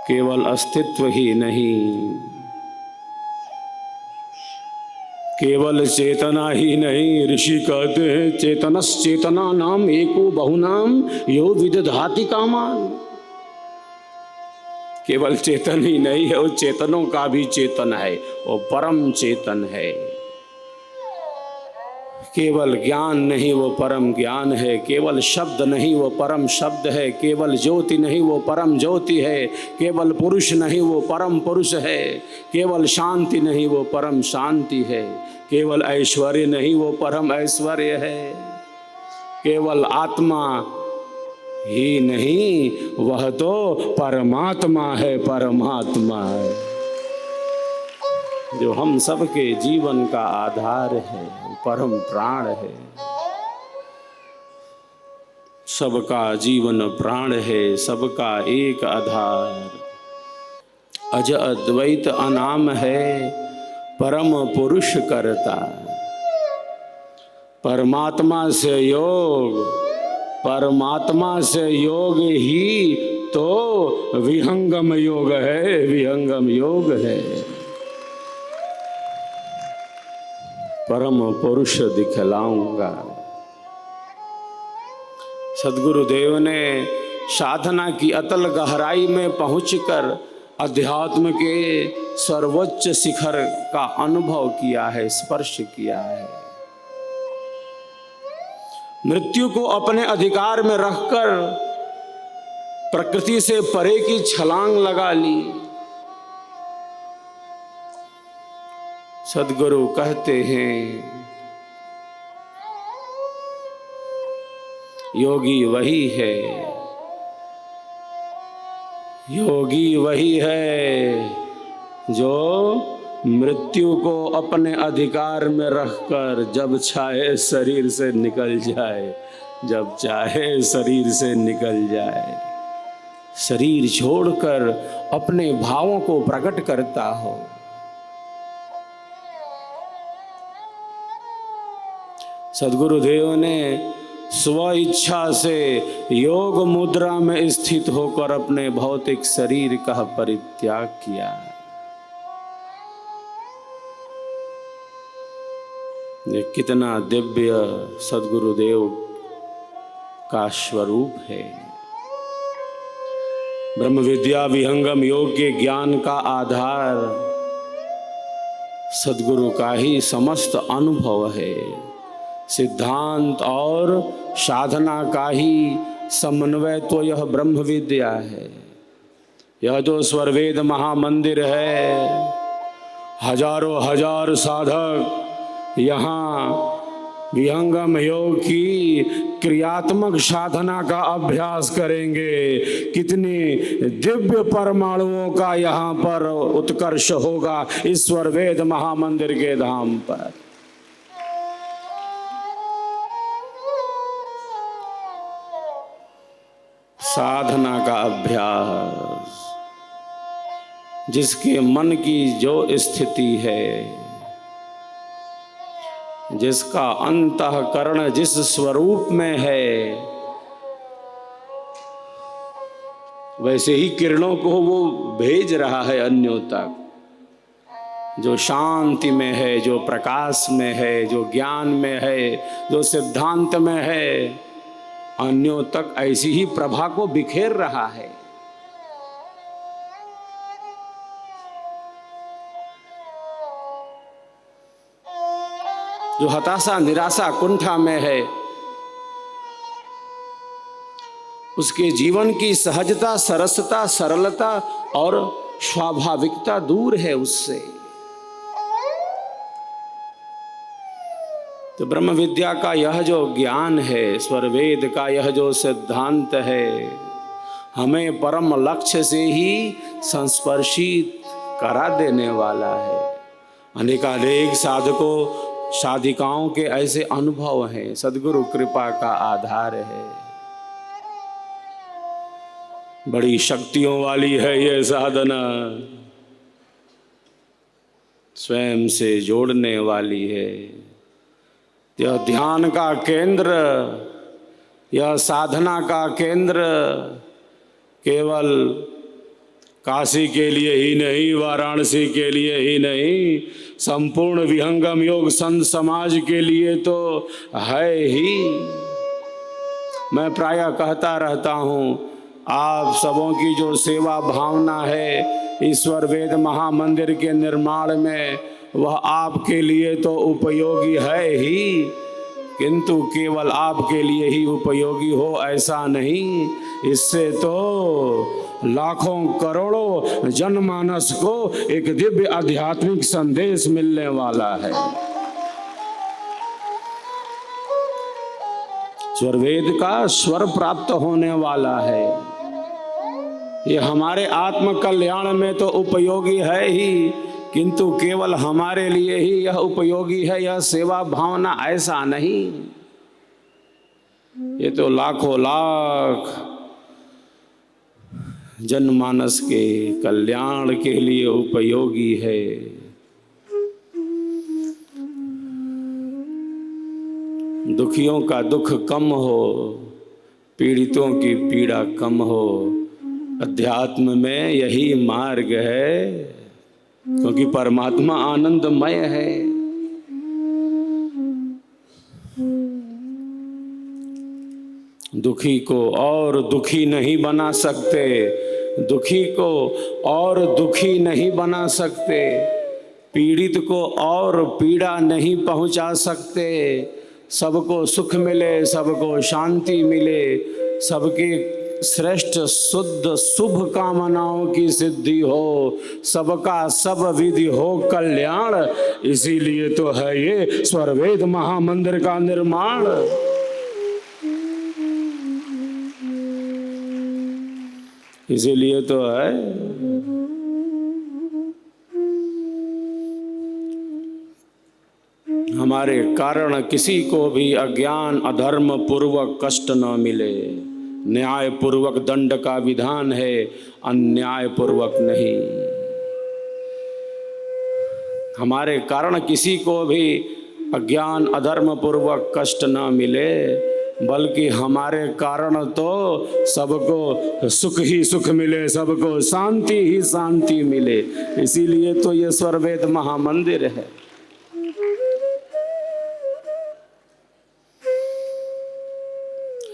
केवल अस्तित्व ही नहीं, केवल चेतना ही नहीं। ऋषि कहते हैं चेतनस चेतना नाम एको बहुनाम यो विदधाति कामान। केवल चेतन ही नहीं है, वो चेतनों का भी चेतन है, वो परम चेतन है। केवल ज्ञान नहीं, वो परम ज्ञान है। केवल शब्द नहीं, वो परम शब्द है। केवल ज्योति नहीं, वो परम ज्योति है। केवल पुरुष नहीं, वो परम पुरुष है। केवल शांति नहीं, वो परम शांति है। केवल ऐश्वर्य नहीं, वो परम ऐश्वर्य है। केवल आत्मा ही नहीं, वह तो परमात्मा है, परमात्मा है, जो हम सबके जीवन का आधार है, परम प्राण है। सबका जीवन प्राण है, सबका एक आधार। अज अद्वैत अनाम है, परम पुरुष करता। परमात्मा से योग, परमात्मा से योग ही तो विहंगम योग है, विहंगम योग है। परम पुरुष दिखलाऊंगा। सद्गुरुदेव ने साधना की अतल गहराई में पहुंचकर अध्यात्म के सर्वोच्च शिखर का अनुभव किया है, स्पर्श किया है। मृत्यु को अपने अधिकार में रखकर प्रकृति से परे की छलांग लगा ली। सद्गुरु कहते हैं योगी वही है, योगी वही है जो मृत्यु को अपने अधिकार में रखकर जब चाहे शरीर से निकल जाए, जब चाहे शरीर से निकल जाए, शरीर छोड़कर अपने भावों को प्रकट करता हो। सद्गुरुदेव ने स्व इच्छा से योग मुद्रा में स्थित होकर अपने भौतिक शरीर का परित्याग किया। ये कितना दिव्य सद्गुरुदेव का स्वरूप है। ब्रह्म विद्या विहंगम योग के ज्ञान का आधार सद्गुरु का ही समस्त अनुभव है। सिद्धांत और साधना का ही समन्वय तो यह ब्रह्म विद्या है। यह जो स्वरवेद महामंदिर है, हजारों हजार साधक यहाँ विहंगम योग की क्रियात्मक साधना का अभ्यास करेंगे। कितनी दिव्य परमाणुओं का यहाँ पर उत्कर्ष होगा इस स्वरवेद महामंदिर के धाम पर। साधना का अभ्यास, जिसके मन की जो स्थिति है, जिसका अंतःकरण जिस स्वरूप में है, वैसे ही किरणों को वो भेज रहा है अन्यों तक। जो शांति में है, जो प्रकाश में है, जो ज्ञान में है, जो सिद्धांत में है, अन्यों तक ऐसी ही प्रभा को बिखेर रहा है। जो हताशा निराशा कुंठा में है, उसके जीवन की सहजता, सरसता, सरलता और स्वाभाविकता दूर है उससे। तो ब्रह्म विद्या का यह जो ज्ञान है, स्वरवेद का यह जो सिद्धांत है, हमें परम लक्ष्य से ही संस्पर्शित करा देने वाला है। अनेकानेक साधकों साधिकाओं के ऐसे अनुभव हैं, सद्गुरु कृपा का आधार है। बड़ी शक्तियों वाली है ये साधना, स्वयं से जोड़ने वाली है। यह ध्यान का केंद्र, यह साधना का केंद्र केवल काशी के लिए ही नहीं, वाराणसी के लिए ही नहीं, संपूर्ण विहंगम योग संत समाज के लिए तो है ही। मैं प्रायः कहता रहता हूँ, आप सबों की जो सेवा भावना है ईश्वर वेद महामंदिर के निर्माण में, वह आपके लिए तो उपयोगी है ही, किंतु केवल आपके लिए ही उपयोगी हो ऐसा नहीं, इससे तो लाखों करोड़ों जनमानस को एक दिव्य आध्यात्मिक संदेश मिलने वाला है। स्वर वेद का स्वर प्राप्त होने वाला है। ये हमारे आत्म कल्याण में तो उपयोगी है ही, किंतु केवल हमारे लिए ही यह उपयोगी है, यह सेवा भावना ऐसा नहीं। ये तो लाखों लाख जनमानस के कल्याण के लिए उपयोगी है। दुखियों का दुख कम हो, पीड़ितों की पीड़ा कम हो, अध्यात्म में यही मार्ग है, क्योंकि परमात्मा आनंदमय है। दुखी को और दुखी नहीं बना सकते, दुखी को और दुखी नहीं बना सकते, पीड़ित को और पीड़ा नहीं पहुंचा सकते। सबको सुख मिले, सबको शांति मिले, सबके श्रेष्ठ शुद्ध शुभ कामनाओं की सिद्धि हो, सबका सब विधि हो कल्याण, इसीलिए तो है ये स्वरवेद महामंदिर का निर्माण। इसीलिए तो है। हमारे कारण किसी को भी अज्ञान अधर्म पूर्वक कष्ट न मिले। न्याय पूर्वक दंड का विधान है, अन्याय पूर्वक नहीं। हमारे कारण किसी को भी अज्ञान अधर्म पूर्वक कष्ट न मिले, बल्कि हमारे कारण तो सबको सुख ही सुख मिले, सबको शांति ही शांति मिले। इसीलिए तो ये स्वरवेद महामंदिर है।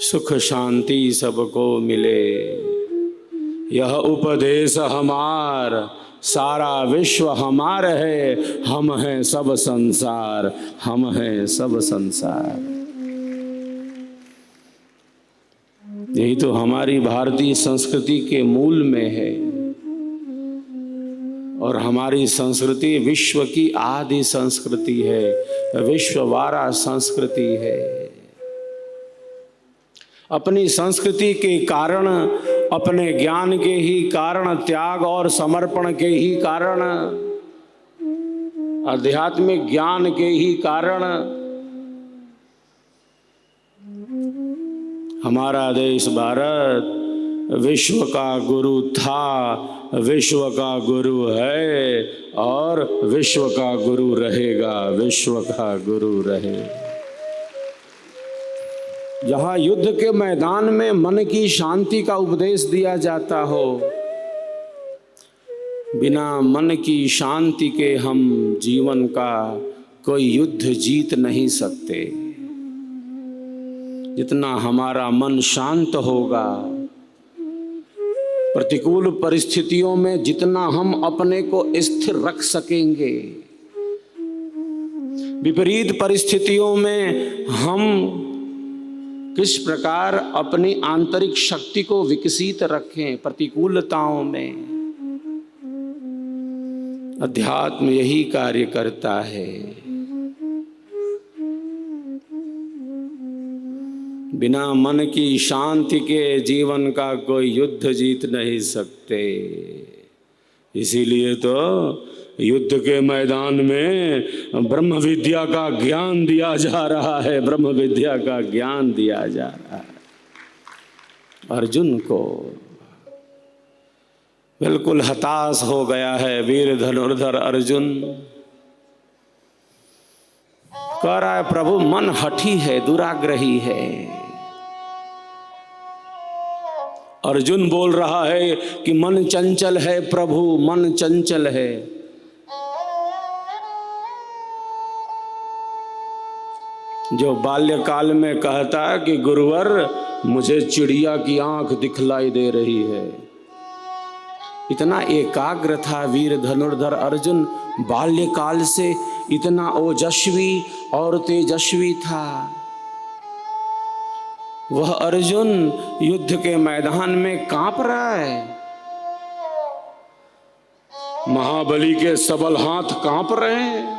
सुख शांति सबको मिले, यह उपदेश हमार, सारा विश्व हमार है, हम हैं सब संसार, हम हैं सब संसार। यही तो हमारी भारतीय संस्कृति के मूल में है। और हमारी संस्कृति विश्व की आदि संस्कृति है, विश्ववारा संस्कृति है। अपनी संस्कृति के कारण, अपने ज्ञान के ही कारण, त्याग और समर्पण के ही कारण, आध्यात्मिक ज्ञान के ही कारण हमारा देश भारत विश्व का गुरु था, विश्व का गुरु है और विश्व का गुरु रहेगा, विश्व का गुरु रहेगा। जहाँ युद्ध के मैदान में मन की शांति का उपदेश दिया जाता हो, बिना मन की शांति के हम जीवन का कोई युद्ध जीत नहीं सकते। जितना हमारा मन शांत होगा, प्रतिकूल परिस्थितियों में जितना हम अपने को स्थिर रख सकेंगे, विपरीत परिस्थितियों में हम किस प्रकार अपनी आंतरिक शक्ति को विकसित रखें प्रतिकूलताओं में, अध्यात्म यही कार्य करता है। बिना मन की शांति के जीवन का कोई युद्ध जीत नहीं सकते। इसीलिए तो युद्ध के मैदान में ब्रह्म विद्या का ज्ञान दिया जा रहा है, ब्रह्म विद्या का ज्ञान दिया जा रहा है अर्जुन को। बिल्कुल हताश हो गया है वीर धनुर्धर अर्जुन। कह रहा है प्रभु मन हठी है, दुराग्रही है, अर्जुन बोल रहा है कि मन चंचल है प्रभु, मन चंचल है। जो बाल्यकाल में कहता है कि गुरुवर मुझे चिड़िया की आंख दिखलाई दे रही है, इतना एकाग्र था वीर धनुर्धर अर्जुन, बाल्यकाल से इतना ओजस्वी और तेजस्वी था। वह अर्जुन युद्ध के मैदान में कांप रहा है, महाबली के सबल हाथ कांप रहे हैं।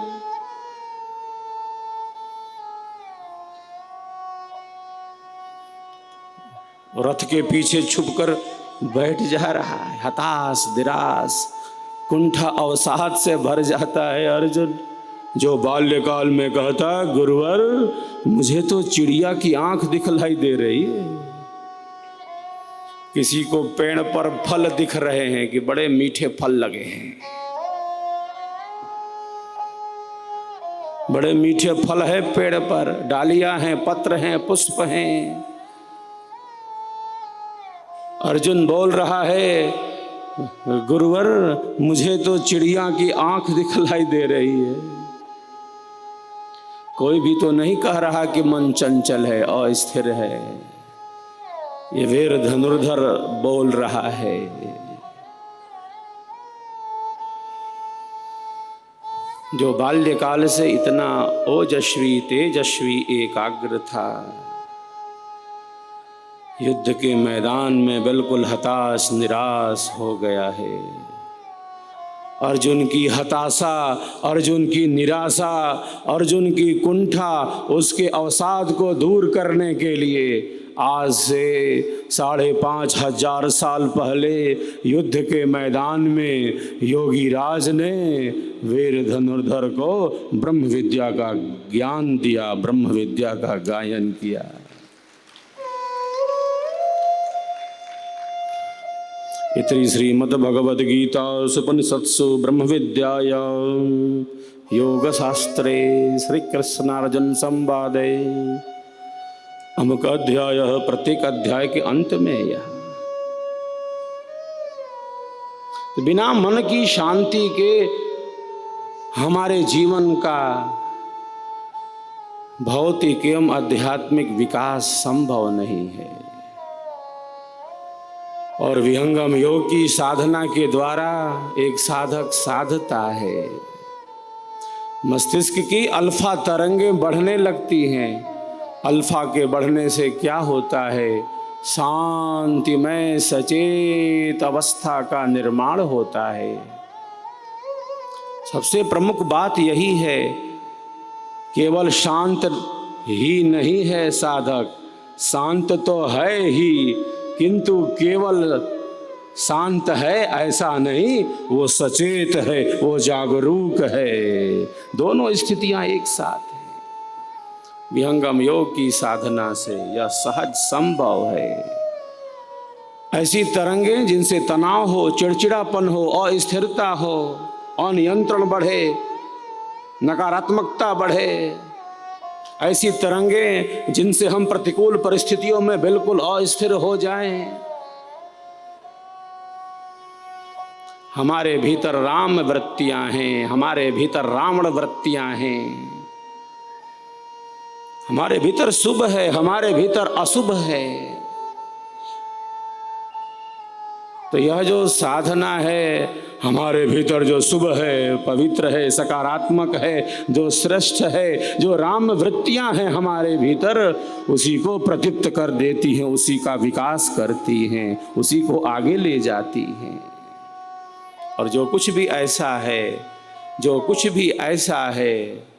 रथ के पीछे छुपकर बैठ जा रहा है, हताश निराश कुंठा अवसाद से भर जाता है अर्जुन। जो बाल्यकाल में कहता गुरुवर मुझे तो चिड़िया की आंख दिखलाई दे रही है, किसी को पेड़ पर फल दिख रहे हैं कि बड़े मीठे फल लगे हैं, बड़े मीठे फल है पेड़ पर, डालियां हैं, पत्र हैं, पुष्प हैं। अर्जुन बोल रहा है गुरुवर मुझे तो चिड़िया की आंख दिखलाई दे रही है। कोई भी तो नहीं कह रहा कि मन चंचल है, अस्थिर है। ये वीर धनुर्धर बोल रहा है। जो बाल्यकाल से इतना ओजस्वी तेजस्वी एकाग्र था, युद्ध के मैदान में बिल्कुल हताश निराश हो गया है। अर्जुन की हताशा, अर्जुन की निराशा, अर्जुन की कुंठा, उसके अवसाद को दूर करने के लिए आज से 5,500 साल पहले युद्ध के मैदान में योगी राज ने वीर धनुर्धर को ब्रह्म विद्या का ज्ञान दिया, ब्रह्म विद्या का गायन किया। इति श्रीमद्भगवद्गीता उपनिषत्सु ब्रह्म विद्यायां योग शास्त्रे श्री कृष्णार्जुन संवादे अमुक अध्याय, प्रत्येक अध्याय के अंत में यह बिना मन की शांति के हमारे जीवन का भौतिक एवं आध्यात्मिक विकास संभव नहीं है। और विहंगम योग की साधना के द्वारा एक साधक साधता है, मस्तिष्क की अल्फा तरंगें बढ़ने लगती हैं। अल्फा के बढ़ने से क्या होता है? शांतिमय सचेत अवस्था का निर्माण होता है। सबसे प्रमुख बात यही है, केवल शांत ही नहीं है साधक, शांत तो है ही, किंतु केवल शांत है ऐसा नहीं, वो सचेत है, वो जागरूक है। दोनों स्थितियां एक साथ हैं। विहंगम योग की साधना से यह सहज संभव है। ऐसी तरंगें जिनसे तनाव हो, चिड़चिड़ापन हो, अस्थिरता हो, अनियंत्रण बढ़े, नकारात्मकता बढ़े, ऐसी तरंगें जिनसे हम प्रतिकूल परिस्थितियों में बिल्कुल अस्थिर हो जाएं। हमारे भीतर राम वृत्तियां हैं, हमारे भीतर रावण वृत्तियां हैं, हमारे भीतर शुभ है, हमारे भीतर अशुभ है। तो यह जो साधना है, हमारे भीतर जो शुभ है, पवित्र है, सकारात्मक है, जो श्रेष्ठ है, जो राम वृत्तियां हैं हमारे भीतर, उसी को प्रदीप्त कर देती हैं, उसी का विकास करती हैं, उसी को आगे ले जाती हैं। और जो कुछ भी ऐसा है, जो कुछ भी ऐसा है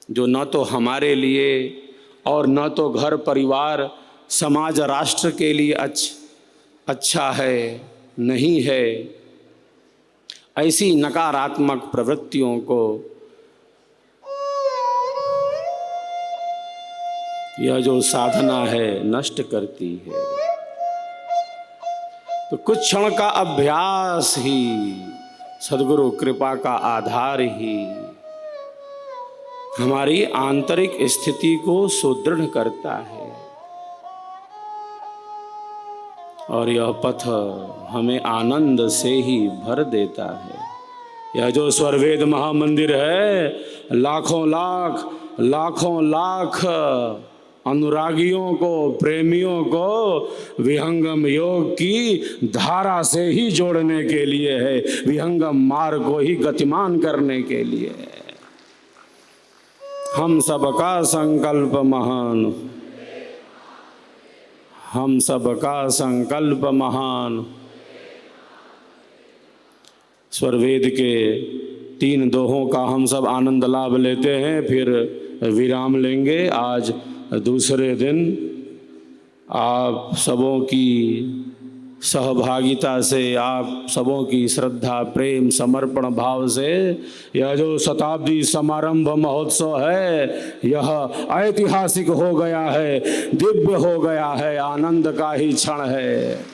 जो न तो हमारे लिए और न तो घर परिवार समाज राष्ट्र के लिए अच्छा है, नहीं है, ऐसी नकारात्मक प्रवृत्तियों को यह जो साधना है नष्ट करती है। तो कुछ क्षण का अभ्यास ही, सद्गुरु कृपा का आधार ही हमारी आंतरिक स्थिति को सुदृढ़ करता है। और यह पथ हमें आनंद से ही भर देता है। यह जो स्वरवेद महामंदिर है, लाखों लाख अनुरागियों को, प्रेमियों को विहंगम योग की धारा से ही जोड़ने के लिए है, विहंगम मार्ग को ही गतिमान करने के लिए है। हम सबका संकल्प महान, हम सबका संकल्प महान। स्वरवेद के 3 दोहों का हम सब आनंद लाभ लेते हैं, फिर विराम लेंगे। आज दूसरे दिन आप सबों की सहभागिता से, आप सबों की श्रद्धा, प्रेम, समर्पण भाव से यह जो शताब्दी समारंभ महोत्सव है, यह ऐतिहासिक हो गया है, दिव्य हो गया है, आनंद का ही क्षण है।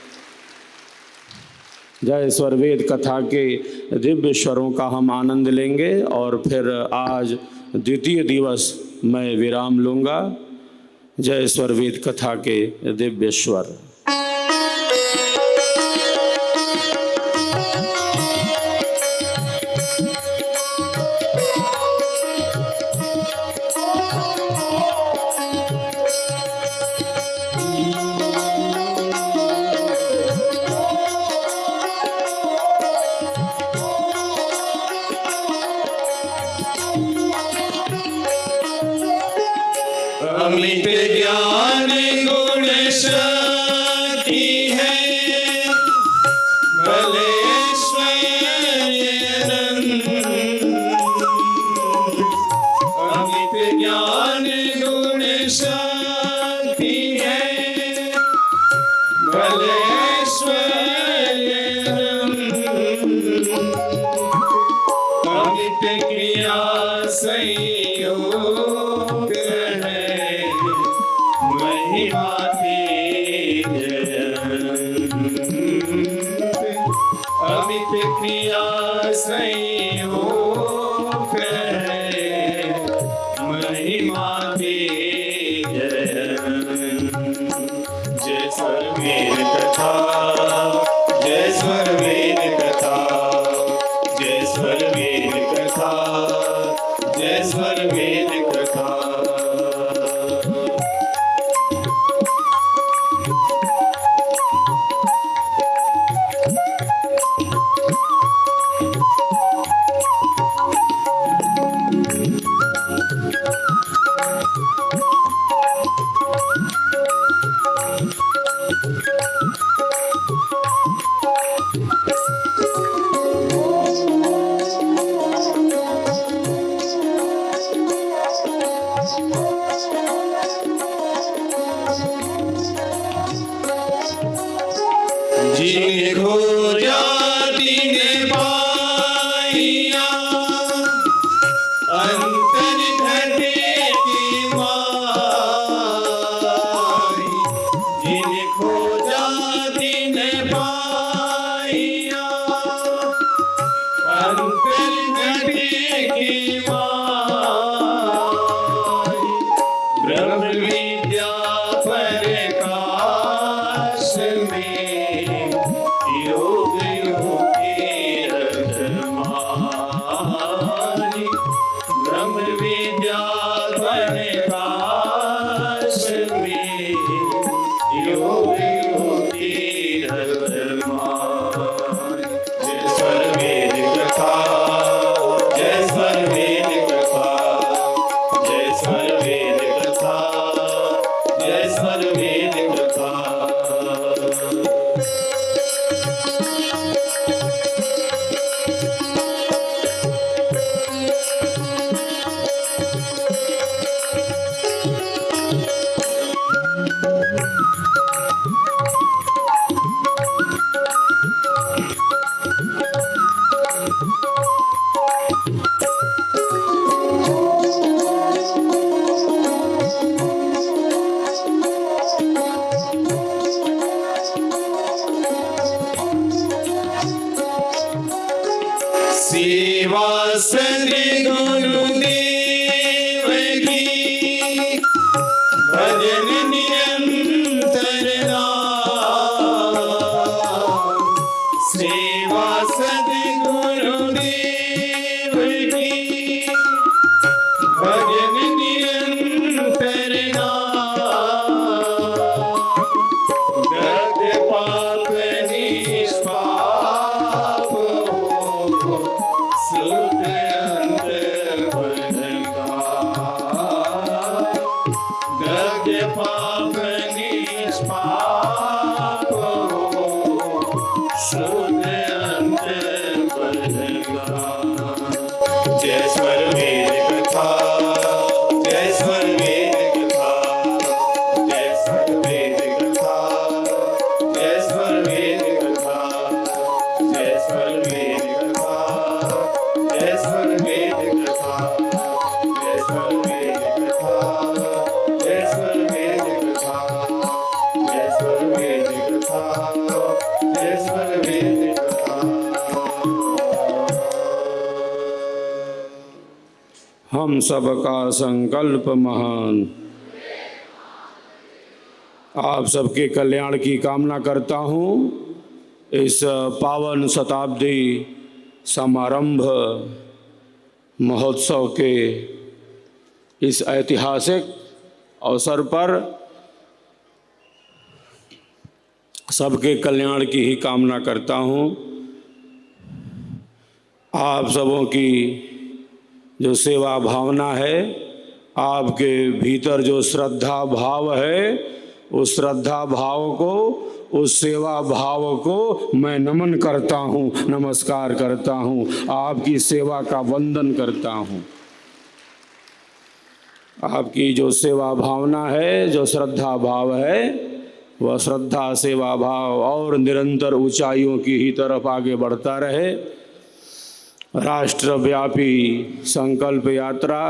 जय स्वरवेद कथा के दिव्य स्वरों का हम आनंद लेंगे और फिर आज द्वितीय दिवस मैं विराम लूँगा। जय स्वरवेद कथा के दिव्य स्वर। अमित ज्ञान गुण शक्ति है, भले ऐश्वर्य अमित ज्ञान गुण शक्ति है, भले ऐश्वर्य अमित क्रिया संयोग अमित क्रिया संयोग है, महिमा की जय। जय स्वरवेद कथा, जय स्वरवेद कथा, जय स्वरवेद कथा, जय स्वरवेद कथा। जिन खोजा तिन पाइया, अंतर घटे की माई। जिन खोजा तिन पाइया, अंतर घटे की माई। ब्रह्म विद्या प्रकाश में योग योगी रतमानी। स्वर वेद कथा, जय स्वर वेद कथा, जय स्वर वेद कथा, जय स्वर वेद कथा, जय स्वर वेद कथा, जय स्वर वेद कथा, जय स्वर वेद कथा, जय स्वर वेद कथा, जय स्वर वेद कथा, जय स्वर वेद कथा। हम सबका संकल्प महान। आप सबके कल्याण की कामना करता हूँ। इस पावन शताब्दी समारंभ महोत्सव के इस ऐतिहासिक अवसर पर सबके कल्याण की ही कामना करता हूँ। आप सबों की जो सेवा भावना है, आपके भीतर जो श्रद्धा भाव है, उस श्रद्धा भाव को, उस सेवा भाव को मैं नमन करता हूँ, नमस्कार करता हूँ, आपकी सेवा का वंदन करता हूँ। आपकी जो सेवा भावना है, जो श्रद्धा भाव है, वह श्रद्धा सेवा भाव और निरंतर ऊंचाइयों की ही तरफ आगे बढ़ता रहे। राष्ट्रव्यापी संकल्प यात्रा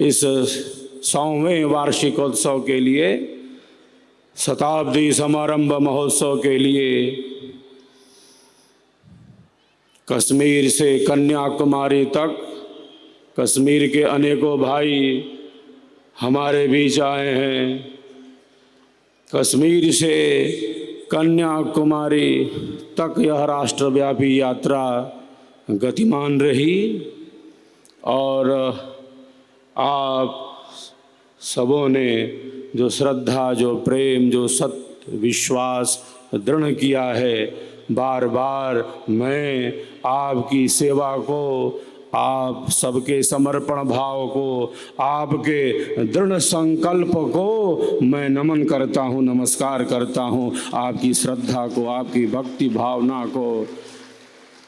इस 100वें वार्षिकोत्सव के लिए, शताब्दी समारंभ महोत्सव के लिए कश्मीर से कन्याकुमारी तक कश्मीर के अनेकों भाई हमारे बीच आए हैं। कश्मीर से कन्याकुमारी तक यह राष्ट्रव्यापी यात्रा गतिमान रही और आप सबों ने जो श्रद्धा, जो प्रेम, जो सत्य विश्वास दृढ़ किया है, बार बार मैं आपकी सेवा को, आप सबके समर्पण भाव को, आपके दृढ़ संकल्प को मैं नमन करता हूँ, नमस्कार करता हूँ। आपकी श्रद्धा को, आपकी भक्ति भावना को,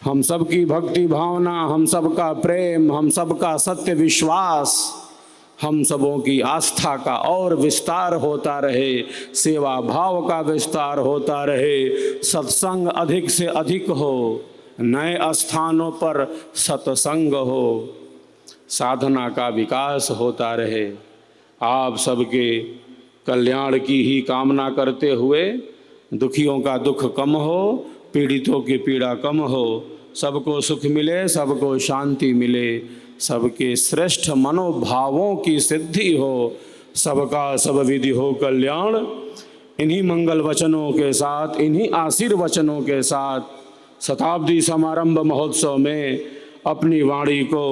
हम सबकी भक्ति भावना, हम सबका प्रेम, हम सबका सत्य विश्वास, हम सबों की आस्था का और विस्तार होता रहे, सेवा भाव का विस्तार होता रहे, सत्संग अधिक से अधिक हो, नए स्थानों पर सत्संग हो, साधना का विकास होता रहे। आप सबके कल्याण की ही कामना करते हुए, दुखियों का दुख कम हो, पीड़ितों की पीड़ा कम हो, सबको सुख मिले, सबको शांति मिले, सबके श्रेष्ठ मनोभावों की सिद्धि हो, सबका सब विधि हो कल्याण। इन्हीं मंगल वचनों के साथ, इन्हीं आशीर्वचनों के साथ शताब्दी समारंभ महोत्सव में अपनी वाणी को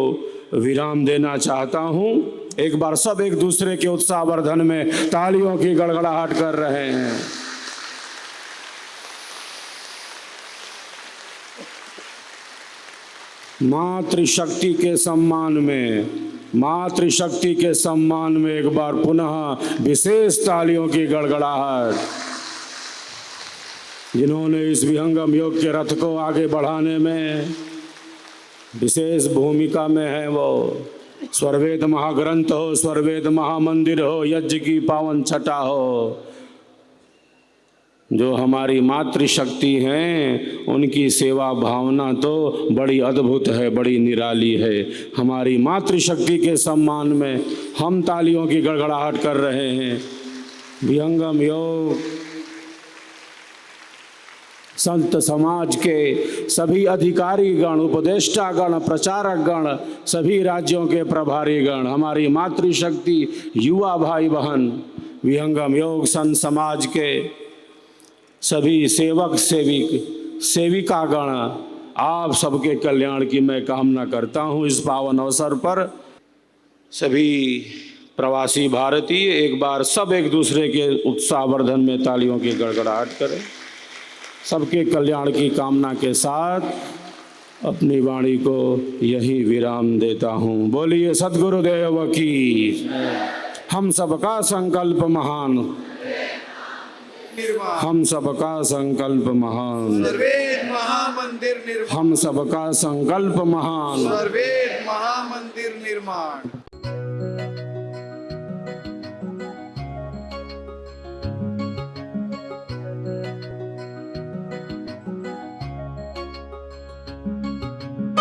विराम देना चाहता हूँ। एक बार सब एक दूसरे के उत्साहवर्धन में तालियों की गड़गड़ाहट कर रहे हैं। मातृशक्ति के सम्मान में, मातृशक्ति के सम्मान में एक बार पुनः विशेष तालियों की गड़गड़ाहट। जिन्होंने इस विहंगम योग के रथ को आगे बढ़ाने में विशेष भूमिका में है, वो स्वरवेद महाग्रंथ हो, स्वरवेद महामंदिर हो, यज्ञ की पावन छटा हो, जो हमारी मातृशक्ति हैं, उनकी सेवा भावना तो बड़ी अद्भुत है, बड़ी निराली है। हमारी मातृशक्ति के सम्मान में हम तालियों की गड़गड़ाहट कर रहे हैं। विहंगम योग संत समाज के सभी अधिकारी गण, उपदेष्टा गण, प्रचारक गण, सभी राज्यों के प्रभारी गण, हमारी मातृशक्ति युवा भाई बहन, विहंगम योग संत समाज के सभी सेवक सेविका गण, आप सबके कल्याण की मैं कामना करता हूँ। इस पावन अवसर पर सभी प्रवासी भारतीय एक बार सब एक दूसरे के उत्साहवर्धन में तालियों की गड़गड़ाहट करें। सबके कल्याण की कामना के साथ अपनी वाणी को यही विराम देता हूँ। बोलिए सद्गुरुदेव की। हम सबका संकल्प महान, हम सबका संकल्प महान, सर्वेद महामंदिर निर्माण, हम सबका संकल्प महान, सर्वेद महामंदिर निर्माण